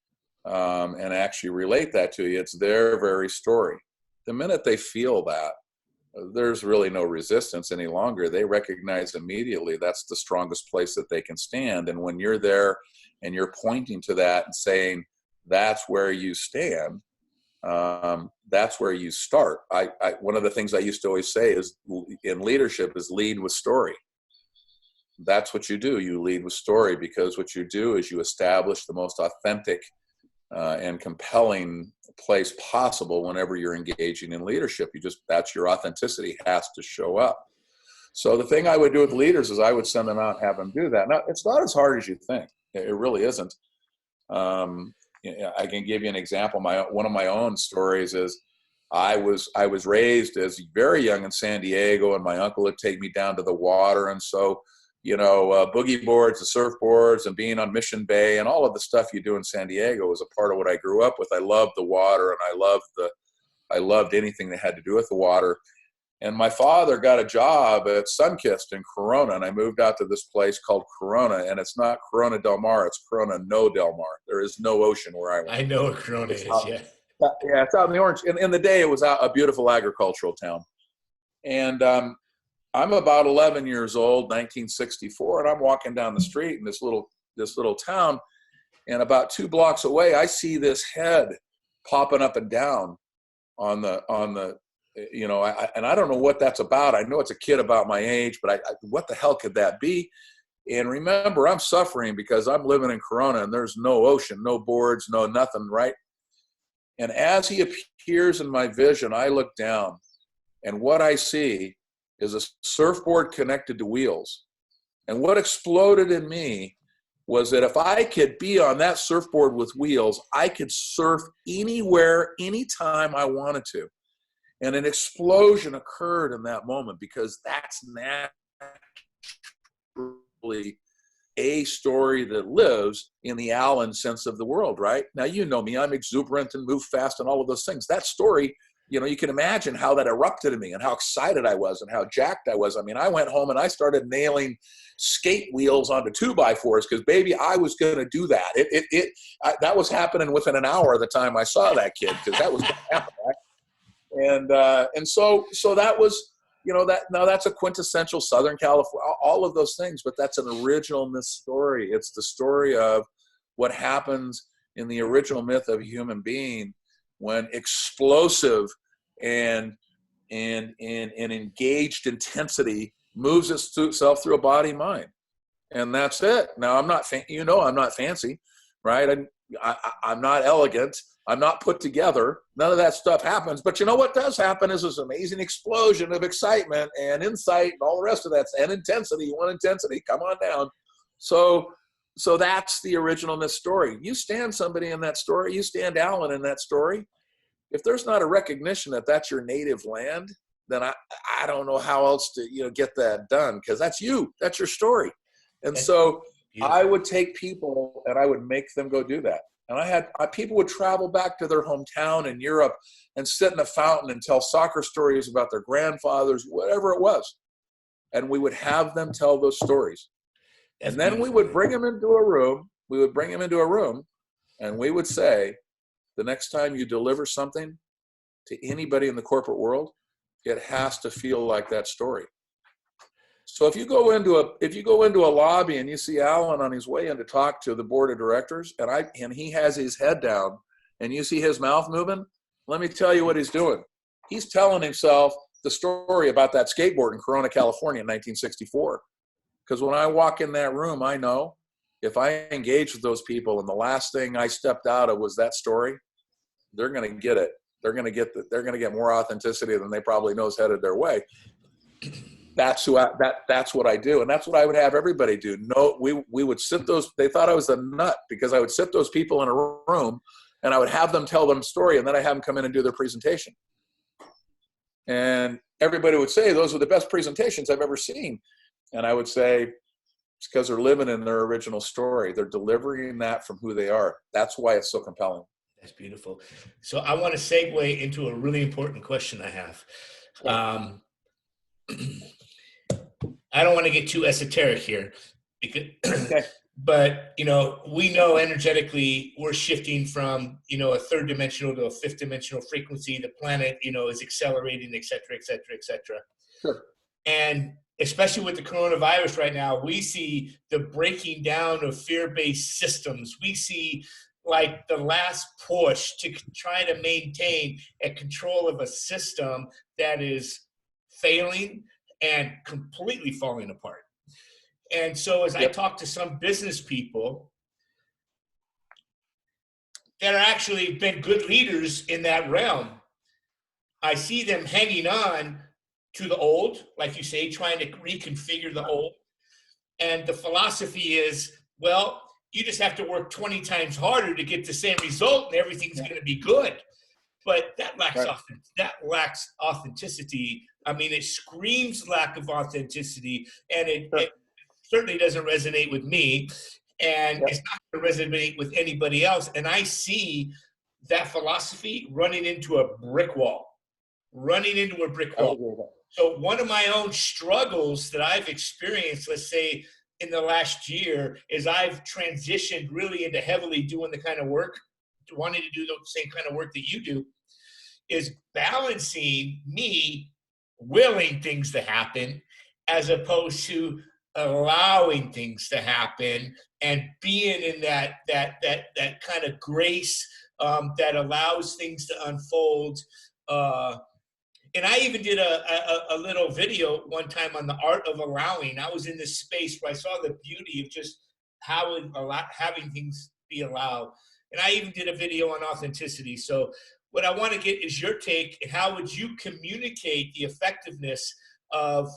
and actually relate that to you, it's their very story. The minute they feel that, there's really no resistance any longer. They recognize immediately that's the strongest place that they can stand. And when you're there and you're pointing to that and saying, that's where you stand, that's where you start. One of the things I used to always say is in leadership is lead with story. That's what you do. You lead with story, because what you do is you establish the most authentic and compelling place possible whenever you're engaging in leadership. That's your authenticity has to show up. So the thing I would do with leaders is I would send them out and have them do that. Now, it's not as hard as you think. It really isn't. I can give you an example. One of my own stories is I was raised as very young in San Diego, and my uncle would take me down to the water. And so, boogie boards, the surfboards, and being on Mission Bay and all of the stuff you do in San Diego was a part of what I grew up with. I loved the water, and I loved anything that had to do with the water. And my father got a job at Sunkist in Corona, and I moved out to this place called Corona, and it's not Corona Del Mar, it's Corona No Del Mar. There is no ocean where I went. I know what Corona is, yeah. Yeah, it's out in the orange. In the day, it was a beautiful agricultural town. And I'm about 11 years old, 1964, and I'm walking down the street in this little town, and about 2 blocks away, I see this head popping up and down on the and I don't know what that's about. I know it's a kid about my age, but what the hell could that be? And remember, I'm suffering because I'm living in Corona and there's no ocean, no boards, no nothing, right? And as he appears in my vision, I look down, and what I see is a surfboard connected to wheels. And what exploded in me was that if I could be on that surfboard with wheels, I could surf anywhere, anytime I wanted to. And an explosion occurred in that moment, because that's naturally a story that lives in the Allen sense of the world, right? Now, you know me, I'm exuberant and move fast and all of those things. That story you can imagine how that erupted in me and how excited I was and how jacked I was. I mean, I went home and I started nailing skate wheels onto 2x4s because, baby, I was going to do that. That was happening within an hour of the time I saw that kid, because that was going to happen. And so that was, that's a quintessential Southern California, all of those things, but that's an original myth story. It's the story of what happens in the original myth of a human being when explosive and engaged intensity moves itself through a body mind. And that's it. Now, I'm not fancy, right? I'm not elegant. I'm not put together. None of that stuff happens. But you know what does happen is this amazing explosion of excitement and insight and all the rest of that, and intensity. You want intensity? Come on down. So that's the original myth story. You stand somebody in that story. You stand Alan in that story. If there's not a recognition that that's your native land, then I don't know how else to get that done, because that's you. That's your story. And so I would take people and I would make them go do that. And I had people would travel back to their hometown in Europe and sit in a fountain and tell soccer stories about their grandfathers, whatever it was. And we would have them tell those stories. And then we would bring them into a room. And we would say, the next time you deliver something to anybody in the corporate world, it has to feel like that story. So if you go into a lobby and you see Alan on his way in to talk to the board of directors, and he has his head down, and you see his mouth moving, let me tell you what he's doing. He's telling himself the story about that skateboard in Corona, California in 1964. Because when I walk in that room, I know if I engage with those people and the last thing I stepped out of was that story, they're going to get it. They're going to get more authenticity than they probably know is headed their way. That's what I do. And that's what I would have everybody do. No, we would sit they thought I was a nut because I would sit those people in a room and I would have them tell them a story, and then I have them come in and do their presentation. And everybody would say, those are the best presentations I've ever seen. And I would say, it's because they're living in their original story. They're delivering that from who they are. That's why it's so compelling. That's beautiful. So I want to segue into a really important question I have. I don't want to get too esoteric here, because, okay. But we know energetically we're shifting from a third dimensional to a fifth dimensional frequency. The planet is accelerating, et cetera, et cetera, et cetera. Sure. And especially with the coronavirus right now, we see the breaking down of fear-based systems. We see like the last push to try to maintain a control of a system that is failing and completely falling apart. And so as I talk to some business people that are actually been good leaders in that realm, I see them hanging on to the old, like you say, trying to reconfigure the old. And the philosophy is, well, you just have to work 20 times harder to get the same result and everything's going to be good. But that lacks authenticity. I mean, it screams lack of authenticity, and it certainly doesn't resonate with me, and it's not going to resonate with anybody else. And I see that philosophy running into a brick wall. So one of my own struggles that I've experienced, let's say in the last year, is I've transitioned really into heavily doing the kind of work, wanting to do the same kind of work that you do, is balancing me willing things to happen as opposed to allowing things to happen and being in that kind of grace that allows things to unfold. And I even did a little video one time on the art of allowing. I was in this space where I saw the beauty of just having things be allowed. And I even did a video on authenticity. So what I want to get is your take, and how would you communicate the effectiveness of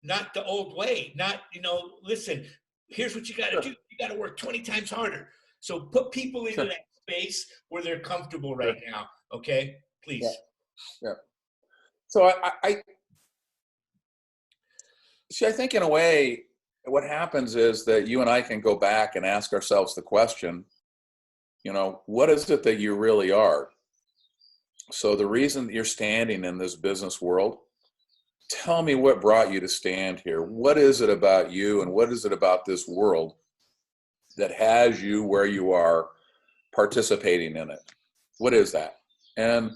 not the old way, not, listen, here's what you got to do. You got to work 20 times harder. So put people into that space where they're comfortable right now. Okay, please. Yeah. So I think in a way, what happens is that you and I can go back and ask ourselves the question, what is it that you really are? So the reason that you're standing in this business world, tell me what brought you to stand here. What is it about you and what is it about this world that has you where you are participating in it? What is that? And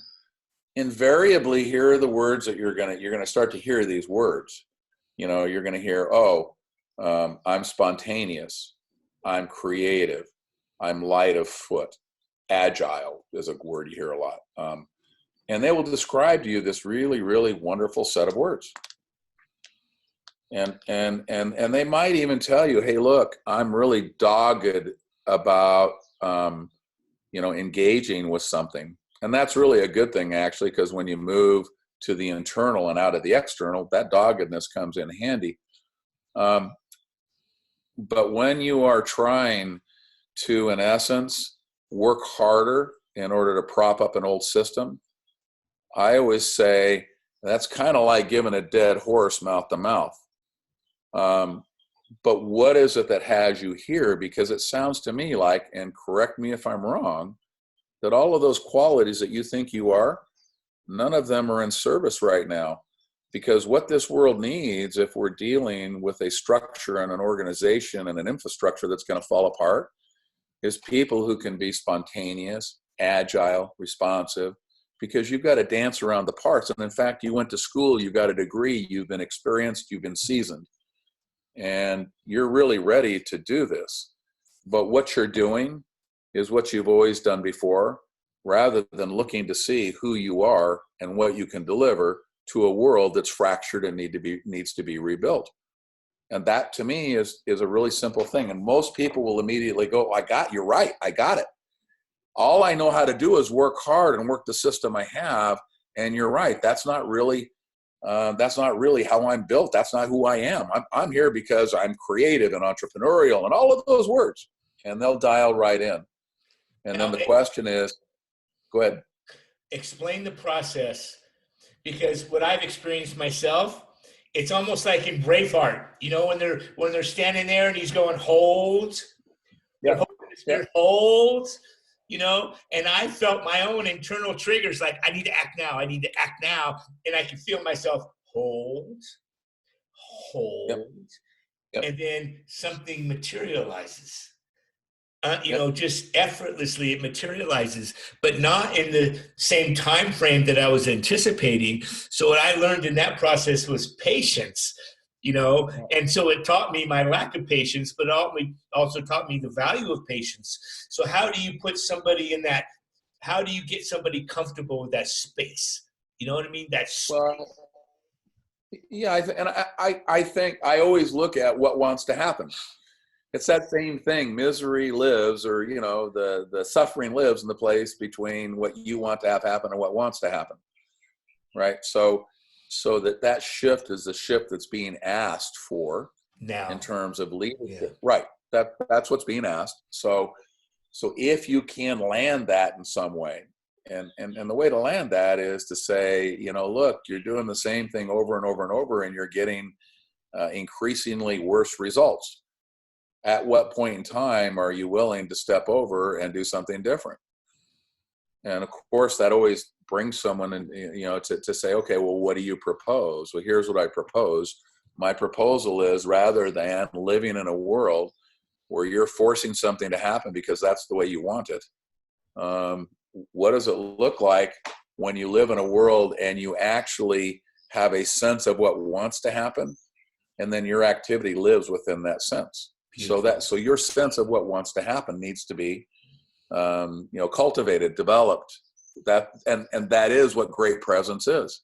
invariably, here are the words that you're gonna start to hear these words. You know, you're gonna hear, I'm spontaneous, I'm creative, I'm light of foot, agile is a word you hear a lot. And they will describe to you this really, really wonderful set of words. And they might even tell you, hey, look, I'm really dogged about engaging with something. And that's really a good thing, actually, because when you move to the internal and out of the external, that doggedness comes in handy. But when you are trying to, in essence, work harder in order to prop up an old system, I always say that's kind of like giving a dead horse mouth to mouth. But what is it that has you here? Because it sounds to me like, and correct me if I'm wrong, that all of those qualities that you think you are, none of them are in service right now. Because what this world needs, if we're dealing with a structure and an organization and an infrastructure that's going to fall apart, is people who can be spontaneous, agile, responsive, because you've got to dance around the parts. And in fact, you went to school, you got a degree, you've been experienced, you've been seasoned, and you're really ready to do this. But what you're doing is what you've always done before, rather than looking to see who you are and what you can deliver to a world that's fractured and needs to be rebuilt. And that, to me, is a really simple thing. And most people will immediately go, you're right, I got it. All I know how to do is work hard and work the system I have. And you're right, that's not really how I'm built. That's not who I am. I'm here because I'm creative and entrepreneurial and all of those words. And they'll dial right in. And then the question is, go ahead. Explain the process, because what I've experienced myself, it's almost like in Braveheart, when they're standing there and he's going, hold, yeah. Hold, and I felt my own internal triggers, like I need to act now, and I can feel myself hold, Yep. and then something materializes. Just effortlessly it materializes, but not in the same time frame that I was anticipating. So what I learned in that process was patience, and so it taught me my lack of patience, but also taught me the value of patience. So how do you put somebody in that? How do you get somebody comfortable with that space? You know what I mean? That space. Well, yeah, I think I always look at what wants to happen. It's that same thing. Misery lives, or the suffering lives in the place between what you want to have happen and what wants to happen, right? So that shift is the shift that's being asked for now in terms of leadership, right? That's what's being asked. So if you can land that in some way, and the way to land that is to say, look, you're doing the same thing over and over and over, and you're getting increasingly worse results. At what point in time are you willing to step over and do something different? And of course, that always brings someone in, to say, okay, well, what do you propose? Well, here's what I propose. My proposal is, rather than living in a world where you're forcing something to happen because that's the way you want it, what does it look like when you live in a world and you actually have a sense of what wants to happen, and then your activity lives within that sense? Beautiful. So your sense of what wants to happen needs to be, cultivated, developed. And that is what great presence is,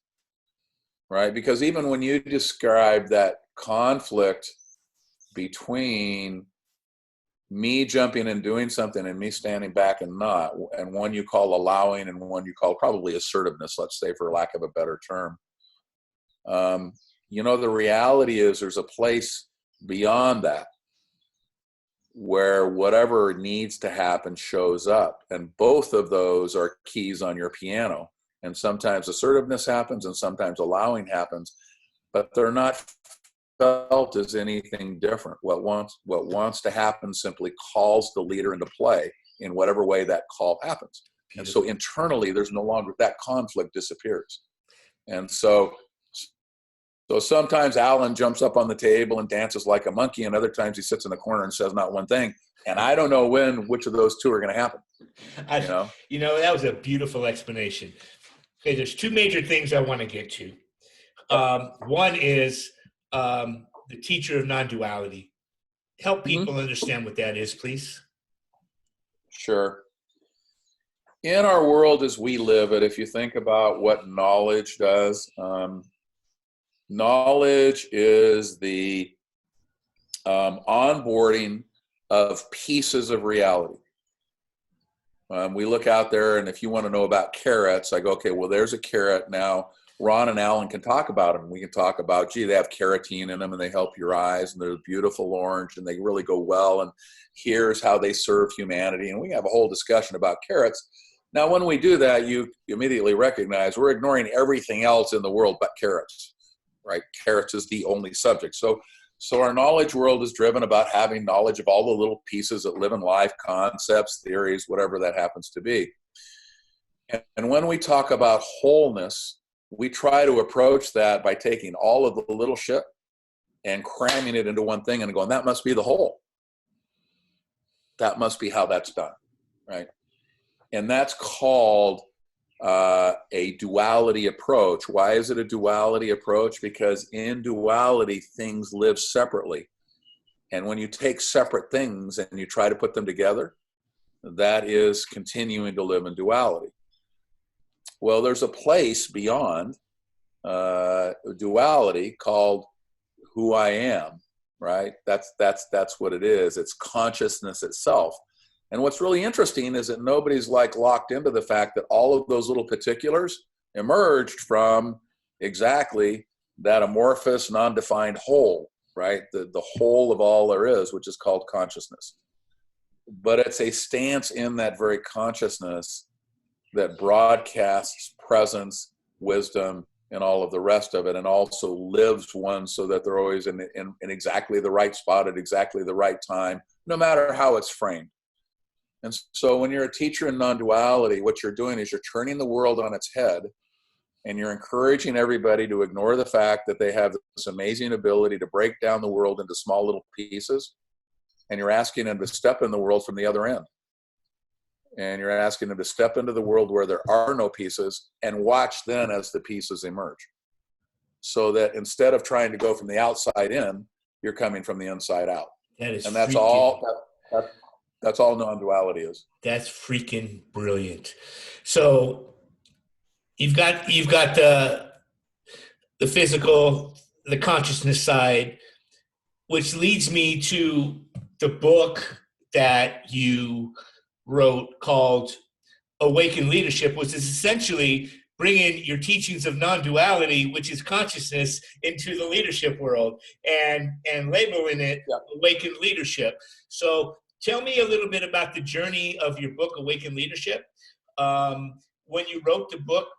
right? Because even when you describe that conflict between me jumping and doing something and me standing back and not, and one you call allowing and one you call probably assertiveness, let's say, for lack of a better term, the reality is there's a place beyond that where whatever needs to happen shows up. And both of those are keys on your piano. And sometimes assertiveness happens and sometimes allowing happens, but they're not felt as anything different. What wants to happen simply calls the leader into play in whatever way that call happens. And so internally, there's no longer, that conflict disappears. And so sometimes Alan jumps up on the table and dances like a monkey, and other times he sits in the corner and says not one thing. And I don't know which of those two are going to happen. That was a beautiful explanation. Okay, there's two major things I want to get to. One is the teacher of non-duality. Help people understand what that is, please. Sure. In our world as we live it, if you think about what knowledge does, knowledge is the onboarding of pieces of reality. We look out there, and if you want to know about carrots, I go, okay, well, there's a carrot. Now, Ron and Alan can talk about them. We can talk about, gee, they have carotene in them, and they help your eyes, and they're beautiful orange, and they really go well, and here's how they serve humanity. And we have a whole discussion about carrots. Now, when we do that, you immediately recognize we're ignoring everything else in the world but carrots, right? Carrots is the only subject. So our knowledge world is driven about having knowledge of all the little pieces that live in life, concepts, theories, whatever that happens to be. And when we talk about wholeness, we try to approach that by taking all of the little shit and cramming it into one thing and going, that must be the whole. That must be how that's done, right? And that's called a duality approach. Why is it a duality approach? Because in duality, things live separately. And when you take separate things and you try to put them together, that is continuing to live in duality. Well, there's a place beyond duality called who I am, right? That's what it is. It's consciousness itself. And what's really interesting is that nobody's like locked into the fact that all of those little particulars emerged from exactly that amorphous, non-defined whole, right? The whole of all there is, which is called consciousness. But it's a stance in that very consciousness that broadcasts presence, wisdom, and all of the rest of it, and also lives one so that they're always in exactly the right spot at exactly the right time, no matter how it's framed. And so when you're a teacher in non-duality, what you're doing is you're turning the world on its head, and you're encouraging everybody to ignore the fact that they have this amazing ability to break down the world into small little pieces, and you're asking them to step in the world from the other end. And you're asking them to step into the world where there are no pieces and watch then as the pieces emerge. So that instead of trying to go from the outside in, you're coming from the inside out. And that's all non-duality is. That's freaking brilliant. So you've got the physical, the consciousness side, which leads me to the book that you wrote called Awaken Leadership, which is essentially bringing your teachings of non-duality, which is consciousness, into the leadership world and labeling it Awaken Leadership. So tell me a little bit about the journey of your book, Awaken Leadership. When you wrote the book,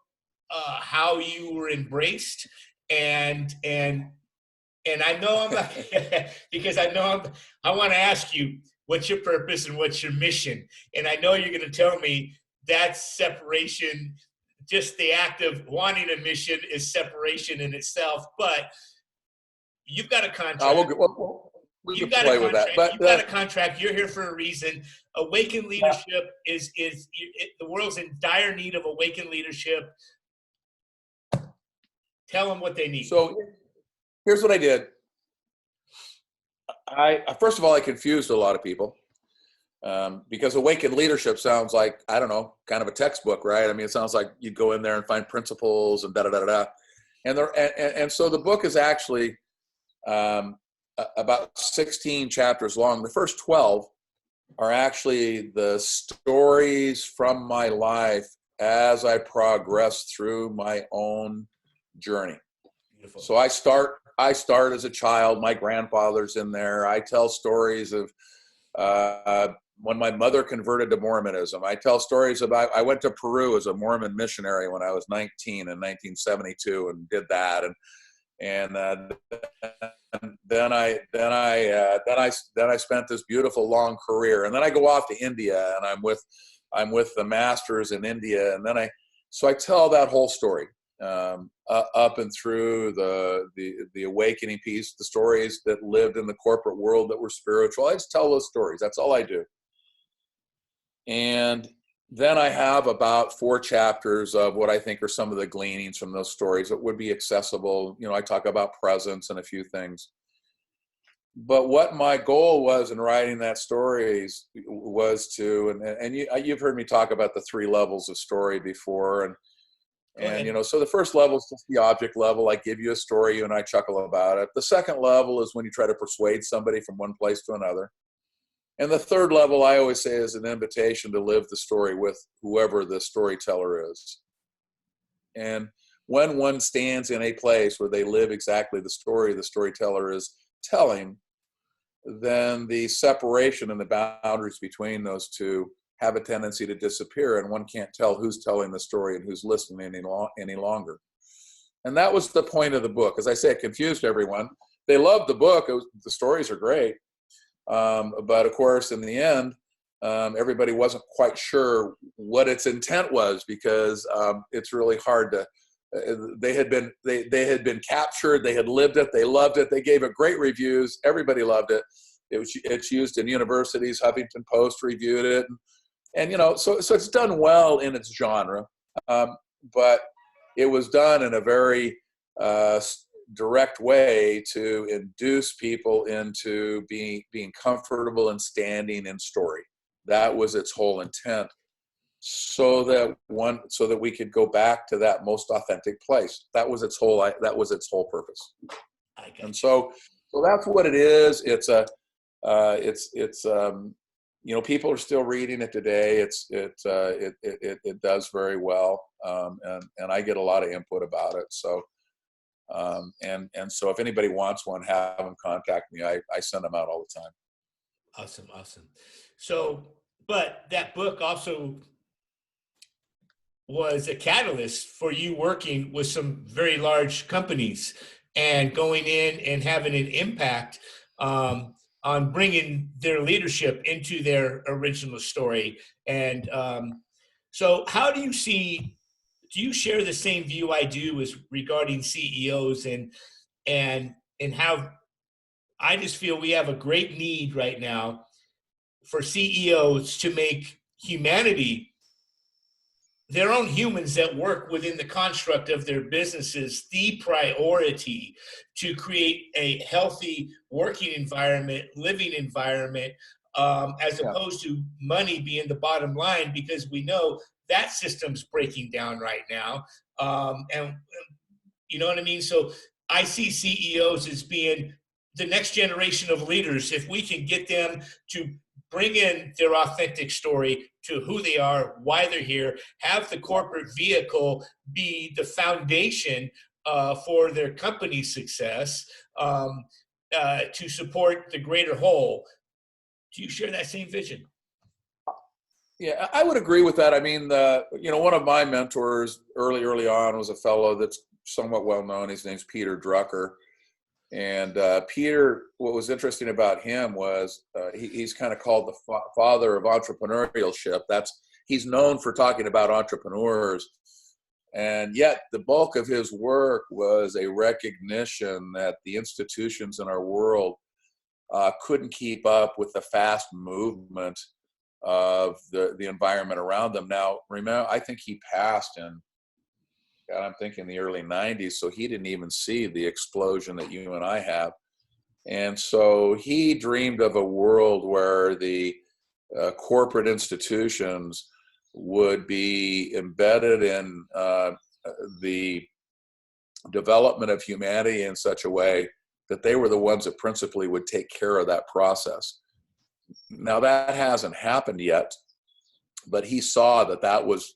how you were embraced, and I know I'm not because I want to ask you, what's your purpose and what's your mission? And I know you're going to tell me that's separation. Just the act of wanting a mission is separation in itself. But you've got a contract. You've got a contract. You've got a contract. You're here for a reason. Awaken Leadership is the world's in dire need of awakened leadership. Tell them what they need. So here's what I did. First of all, I confused a lot of people because awakened leadership sounds like, I don't know, kind of a textbook, right? I mean, it sounds like you go in there and find principles and da-da-da-da-da. And so the book is actually about 16 chapters long. The first 12 are actually the stories from my life as I progress through my own journey. Beautiful. So I start as a child. My grandfather's in there. I tell stories of when my mother converted to Mormonism. I tell stories about, I went to Peru as a Mormon missionary when I was 19 in 1972 and did that. And then I spent this beautiful long career. And then I go off to India, and I'm with the masters in India, and then so I tell that whole story, up and through the awakening piece, the stories that lived in the corporate world that were spiritual. I just tell those stories. That's all I do. And then I have about 4 chapters of what I think are some of the gleanings from those stories that would be accessible. I talk about presence and a few things. But what my goal was in writing that stories was to, and you've heard me talk about the 3 levels of story before, and so the first level is just the object level. I give you a story, you and I chuckle about it. The second level is when you try to persuade somebody from one place to another. And the third level, I always say, is an invitation to live the story with whoever the storyteller is. And when one stands in a place where they live exactly the story the storyteller is telling, then the separation and the boundaries between those two have a tendency to disappear, and one can't tell who's telling the story and who's listening any longer. And that was the point of the book. As I say, it confused everyone. They loved the book. The stories are great. But of course, in the end, everybody wasn't quite sure what its intent was, because it's really hard to. They had been captured. They had lived it. They loved it. They gave it great reviews. Everybody loved it. It's used in universities. Huffington Post reviewed it, and so it's done well in its genre. But it was done in a very direct way to induce people into being comfortable and standing in story. That was its whole intent, so that we could go back to that most authentic place. That was its whole purpose. And so that's what it is. It's people are still reading it today. It does very well, and I get a lot of input about it. So. And so if anybody wants one, have them contact me. I send them out all the time. Awesome. So, but that book also was a catalyst for you working with some very large companies and going in and having an impact on bringing their leadership into their original story. And so how do you share the same view I do as regarding CEOs and how I just feel we have a great need right now for CEOs to make humanity, their own humans that work within the construct of their businesses, the priority to create a healthy working environment, living environment, as opposed to money being the bottom line, because we know that system's breaking down right now. And you know what I mean? So I see CEOs as being the next generation of leaders. If we can get them to bring in their authentic story to who they are, why they're here, have the corporate vehicle be the foundation for their company's success, to support the greater whole. Do you share that same vision? Yeah, I would agree with that. I mean, one of my mentors early on was a fellow that's somewhat well known. His name's Peter Drucker. And Peter, what was interesting about him was he's kind of called the father of entrepreneurship. He's known for talking about entrepreneurs. And yet the bulk of his work was a recognition that the institutions in our world couldn't keep up with the fast movement of the environment around them. Now, remember, I think he passed in, I'm thinking the early 90s, so he didn't even see the explosion that you and I have. And so he dreamed of a world where the corporate institutions would be embedded in the development of humanity in such a way that they were the ones that principally would take care of that process. Now, that hasn't happened yet, but he saw that was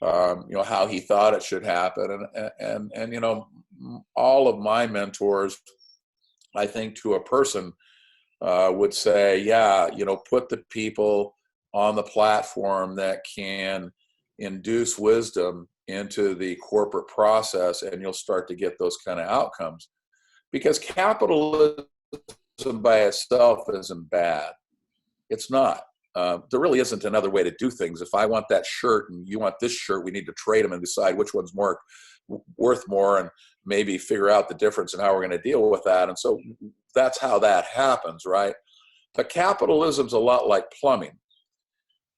how he thought it should happen. And all of my mentors, I think to a person, would say, put the people on the platform that can induce wisdom into the corporate process, and you'll start to get those kind of outcomes. Because capitalism by itself isn't bad. It's not. There really isn't another way to do things. If I want that shirt and you want this shirt, we need to trade them and decide which one's more worth more, and maybe figure out the difference in how we're going to deal with that. And so that's how that happens, right? But capitalism's a lot like plumbing.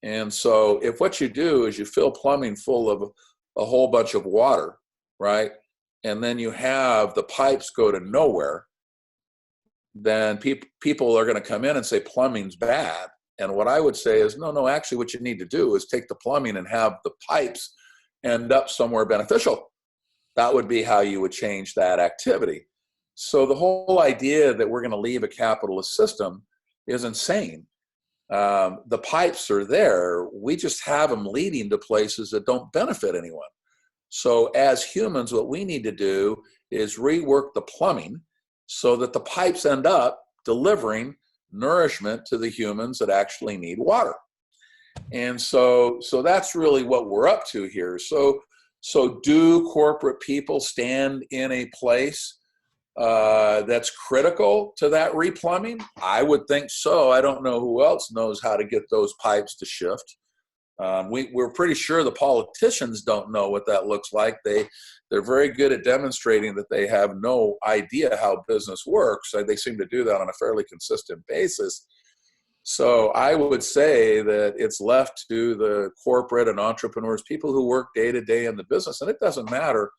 And so if what you do is you fill plumbing full of a whole bunch of water, right? And then you have the pipes go to nowhere, then people are going to come in and say plumbing's bad. And what I would say is, no, actually what you need to do is take the plumbing and have the pipes end up somewhere beneficial. That would be how you would change that activity. So the whole idea that we're going to leave a capitalist system is insane. The pipes are there. We just have them leading to places that don't benefit anyone. So as humans, what we need to do is rework the plumbing so that the pipes end up delivering nourishment to the humans that actually need water. And so that's really what we're up to here. So do corporate people stand in a place that's critical to that replumbing? I would think so. I don't know who else knows how to get those pipes to shift. We're pretty sure the politicians don't know what that looks like. They're very good at demonstrating that they have no idea how business works. They seem to do that on a fairly consistent basis. So I would say that it's left to the corporate and entrepreneurs, people who work day to day in the business. And it doesn't matter,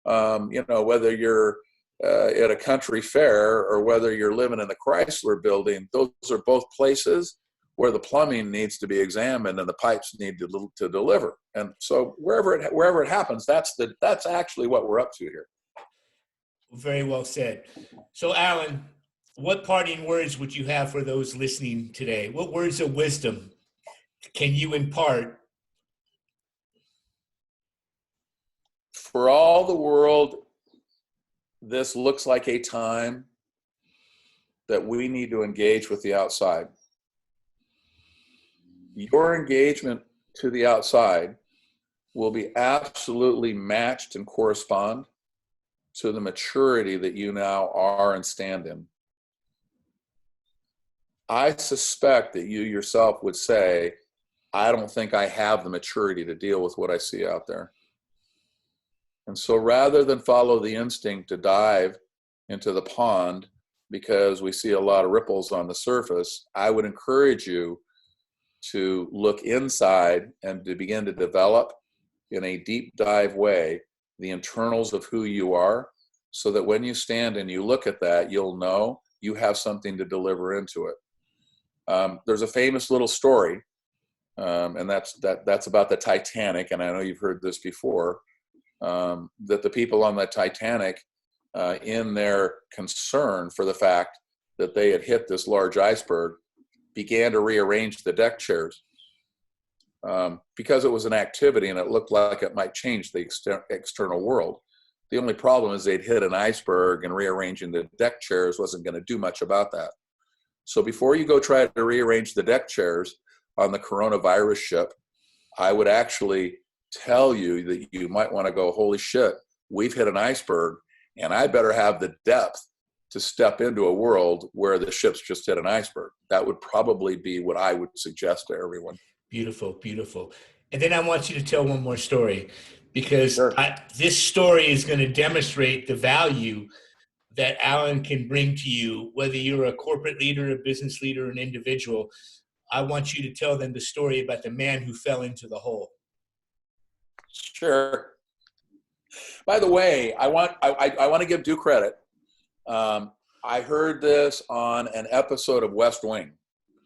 whether you're at a country fair or whether you're living in the Chrysler building. Those are both places where the plumbing needs to be examined and the pipes need to deliver. And so wherever it happens, that's actually what we're up to here. Very well said. So Alan, what parting words would you have for those listening today? What words of wisdom can you impart? For all the world, this looks like a time that we need to engage with the outside. Your engagement to the outside will be absolutely matched and correspond to the maturity that you now are and stand in. I suspect that you yourself would say, I don't think I have the maturity to deal with what I see out there. And so rather than follow the instinct to dive into the pond because we see a lot of ripples on the surface, I would encourage you to look inside and to begin to develop in a deep dive way the internals of who you are, so that when you stand and you look at that, you'll know you have something to deliver into it. There's a famous little story, and that's about the Titanic, and I know you've heard this before, that the people on the Titanic, in their concern for the fact that they had hit this large iceberg, began to rearrange the deck chairs because it was an activity and it looked like it might change the external world. The only problem is they'd hit an iceberg, and rearranging the deck chairs wasn't going to do much about that. So before you go try to rearrange the deck chairs on the coronavirus ship, I would actually tell you that you might want to go, holy shit, we've hit an iceberg, and I better have the depth to step into a world where the ship's just hit an iceberg. That would probably be what I would suggest to everyone. Beautiful, beautiful. And then I want you to tell one more story, because Sure. This story is going to demonstrate the value that Alan can bring to you, whether you're a corporate leader, a business leader, an individual. I want you to tell them the story about the man who fell into the hole. Sure. By the way, I want to give due credit. I heard this on an episode of West Wing.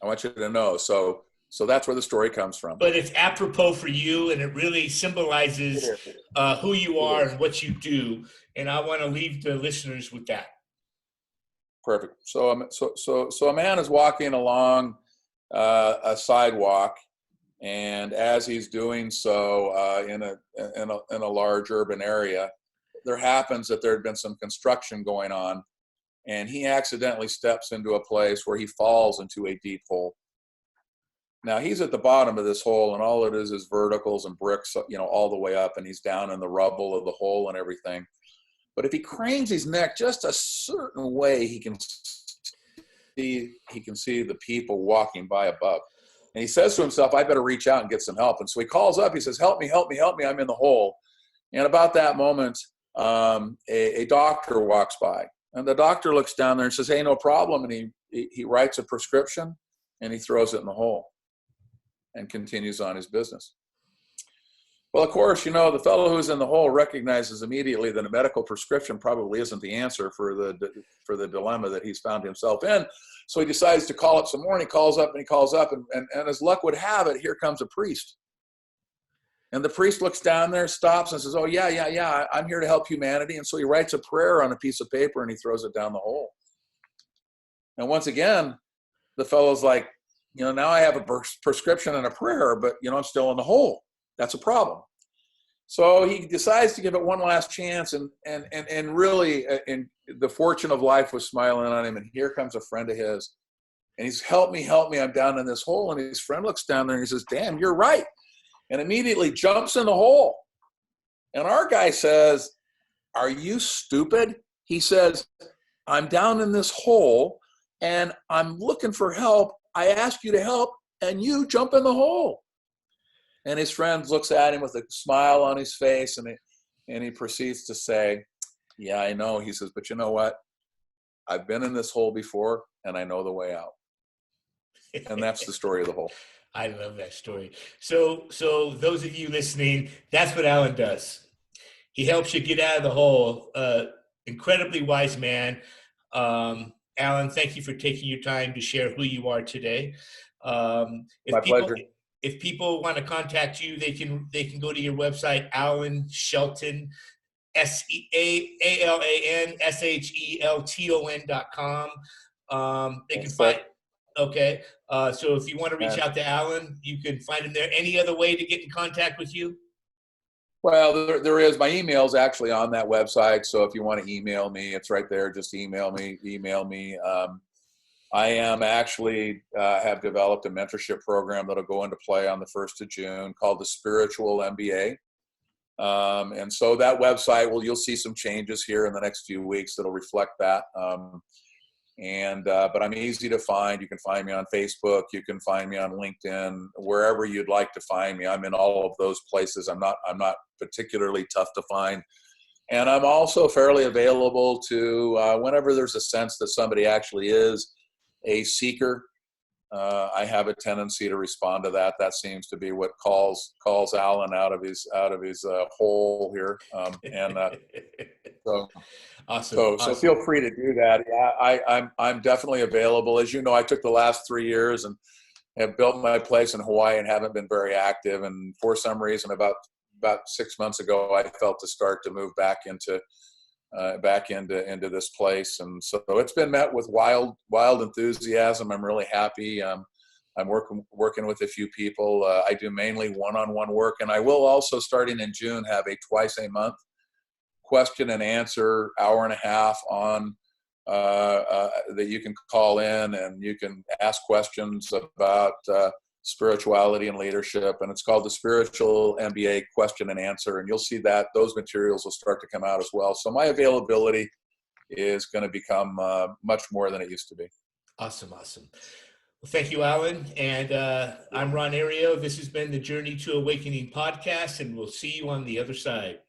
I want you to know. So that's where the story comes from. But it's apropos for you, and it really symbolizes who you are and what you do. And I want to leave the listeners with that. Perfect. So a man is walking along a sidewalk, and as he's doing so in a large urban area, there happens that there had been some construction going on, and he accidentally steps into a place where he falls into a deep hole. Now he's at the bottom of this hole, and all it is verticals and bricks, all the way up, and he's down in the rubble of the hole and everything. But if he cranes his neck just a certain way, he can see the people walking by above. And he says to himself, I better reach out and get some help. And so he calls up, he says, help me, help me, help me, I'm in the hole. And about that moment, a doctor walks by. And the doctor looks down there and says, hey, no problem. And he writes a prescription and he throws it in the hole and continues on his business. Well, of course, the fellow who's in the hole recognizes immediately that a medical prescription probably isn't the answer for the dilemma that he's found himself in. So he decides to call up some more, and he calls up, and as luck would have it, here comes a priest. And the priest looks down there, stops, and says, oh, yeah, I'm here to help humanity. And so he writes a prayer on a piece of paper, and he throws it down the hole. And once again, the fellow's like, now I have a prescription and a prayer, but, I'm still in the hole. That's a problem. So he decides to give it one last chance, and really, the fortune of life was smiling on him. And here comes a friend of his, and he's, help me, I'm down in this hole. And his friend looks down there and he says, damn, you're right. And immediately jumps in the hole. And our guy says, are you stupid? He says, I'm down in this hole and I'm looking for help. I asked you to help and you jump in the hole. And his friend looks at him with a smile on his face, and he proceeds to say, yeah, I know. He says, but you know what? I've been in this hole before, and I know the way out. And that's the story of the hole. I love that story. So those of you listening, that's what Alan does. He helps you get out of the hole. Incredibly wise man. Alan, thank you for taking your time to share who you are today. My pleasure. If people want to contact you, they can go to your website, Alan Shelton, SALANSHELTON.com. They can find. Okay. So if you want to reach out to Alan, you can find him there. Any other way to get in contact with you? Well, there is. My email's actually on that website. So if you want to email me, it's right there. Just email me. I am actually have developed a mentorship program that'll go into play on the 1st of June called the Spiritual MBA. And so that website, you'll see some changes here in the next few weeks that'll reflect that. But I'm easy to find. You can find me on Facebook. You can find me on LinkedIn, wherever you'd like to find me. I'm in all of those places. I'm not particularly tough to find. And I'm also fairly available to whenever there's a sense that somebody actually is a seeker. I have a tendency to respond to that. That seems to be what calls Alan out of his hole here. Awesome. So feel free to do that. Yeah, I'm definitely available. As you know, I took the last 3 years and have built my place in Hawaii and haven't been very active. And for some reason, about 6 months ago, I felt to start to move back into this place. And so it's been met with wild enthusiasm. I'm really happy. I'm working with a few people. I do mainly one-on-one work, and I will also, starting in June, have a twice a month question and answer hour and a half on that you can call in and you can ask questions about spirituality and leadership, and it's called the Spiritual MBA Question and Answer, and you'll see that those materials will start to come out as well. So my availability is going to become much more than it used to be. Awesome. Well, thank you, Alan. And I'm Ron Ario. This has been the Journey to Awakening podcast, and we'll see you on the other side.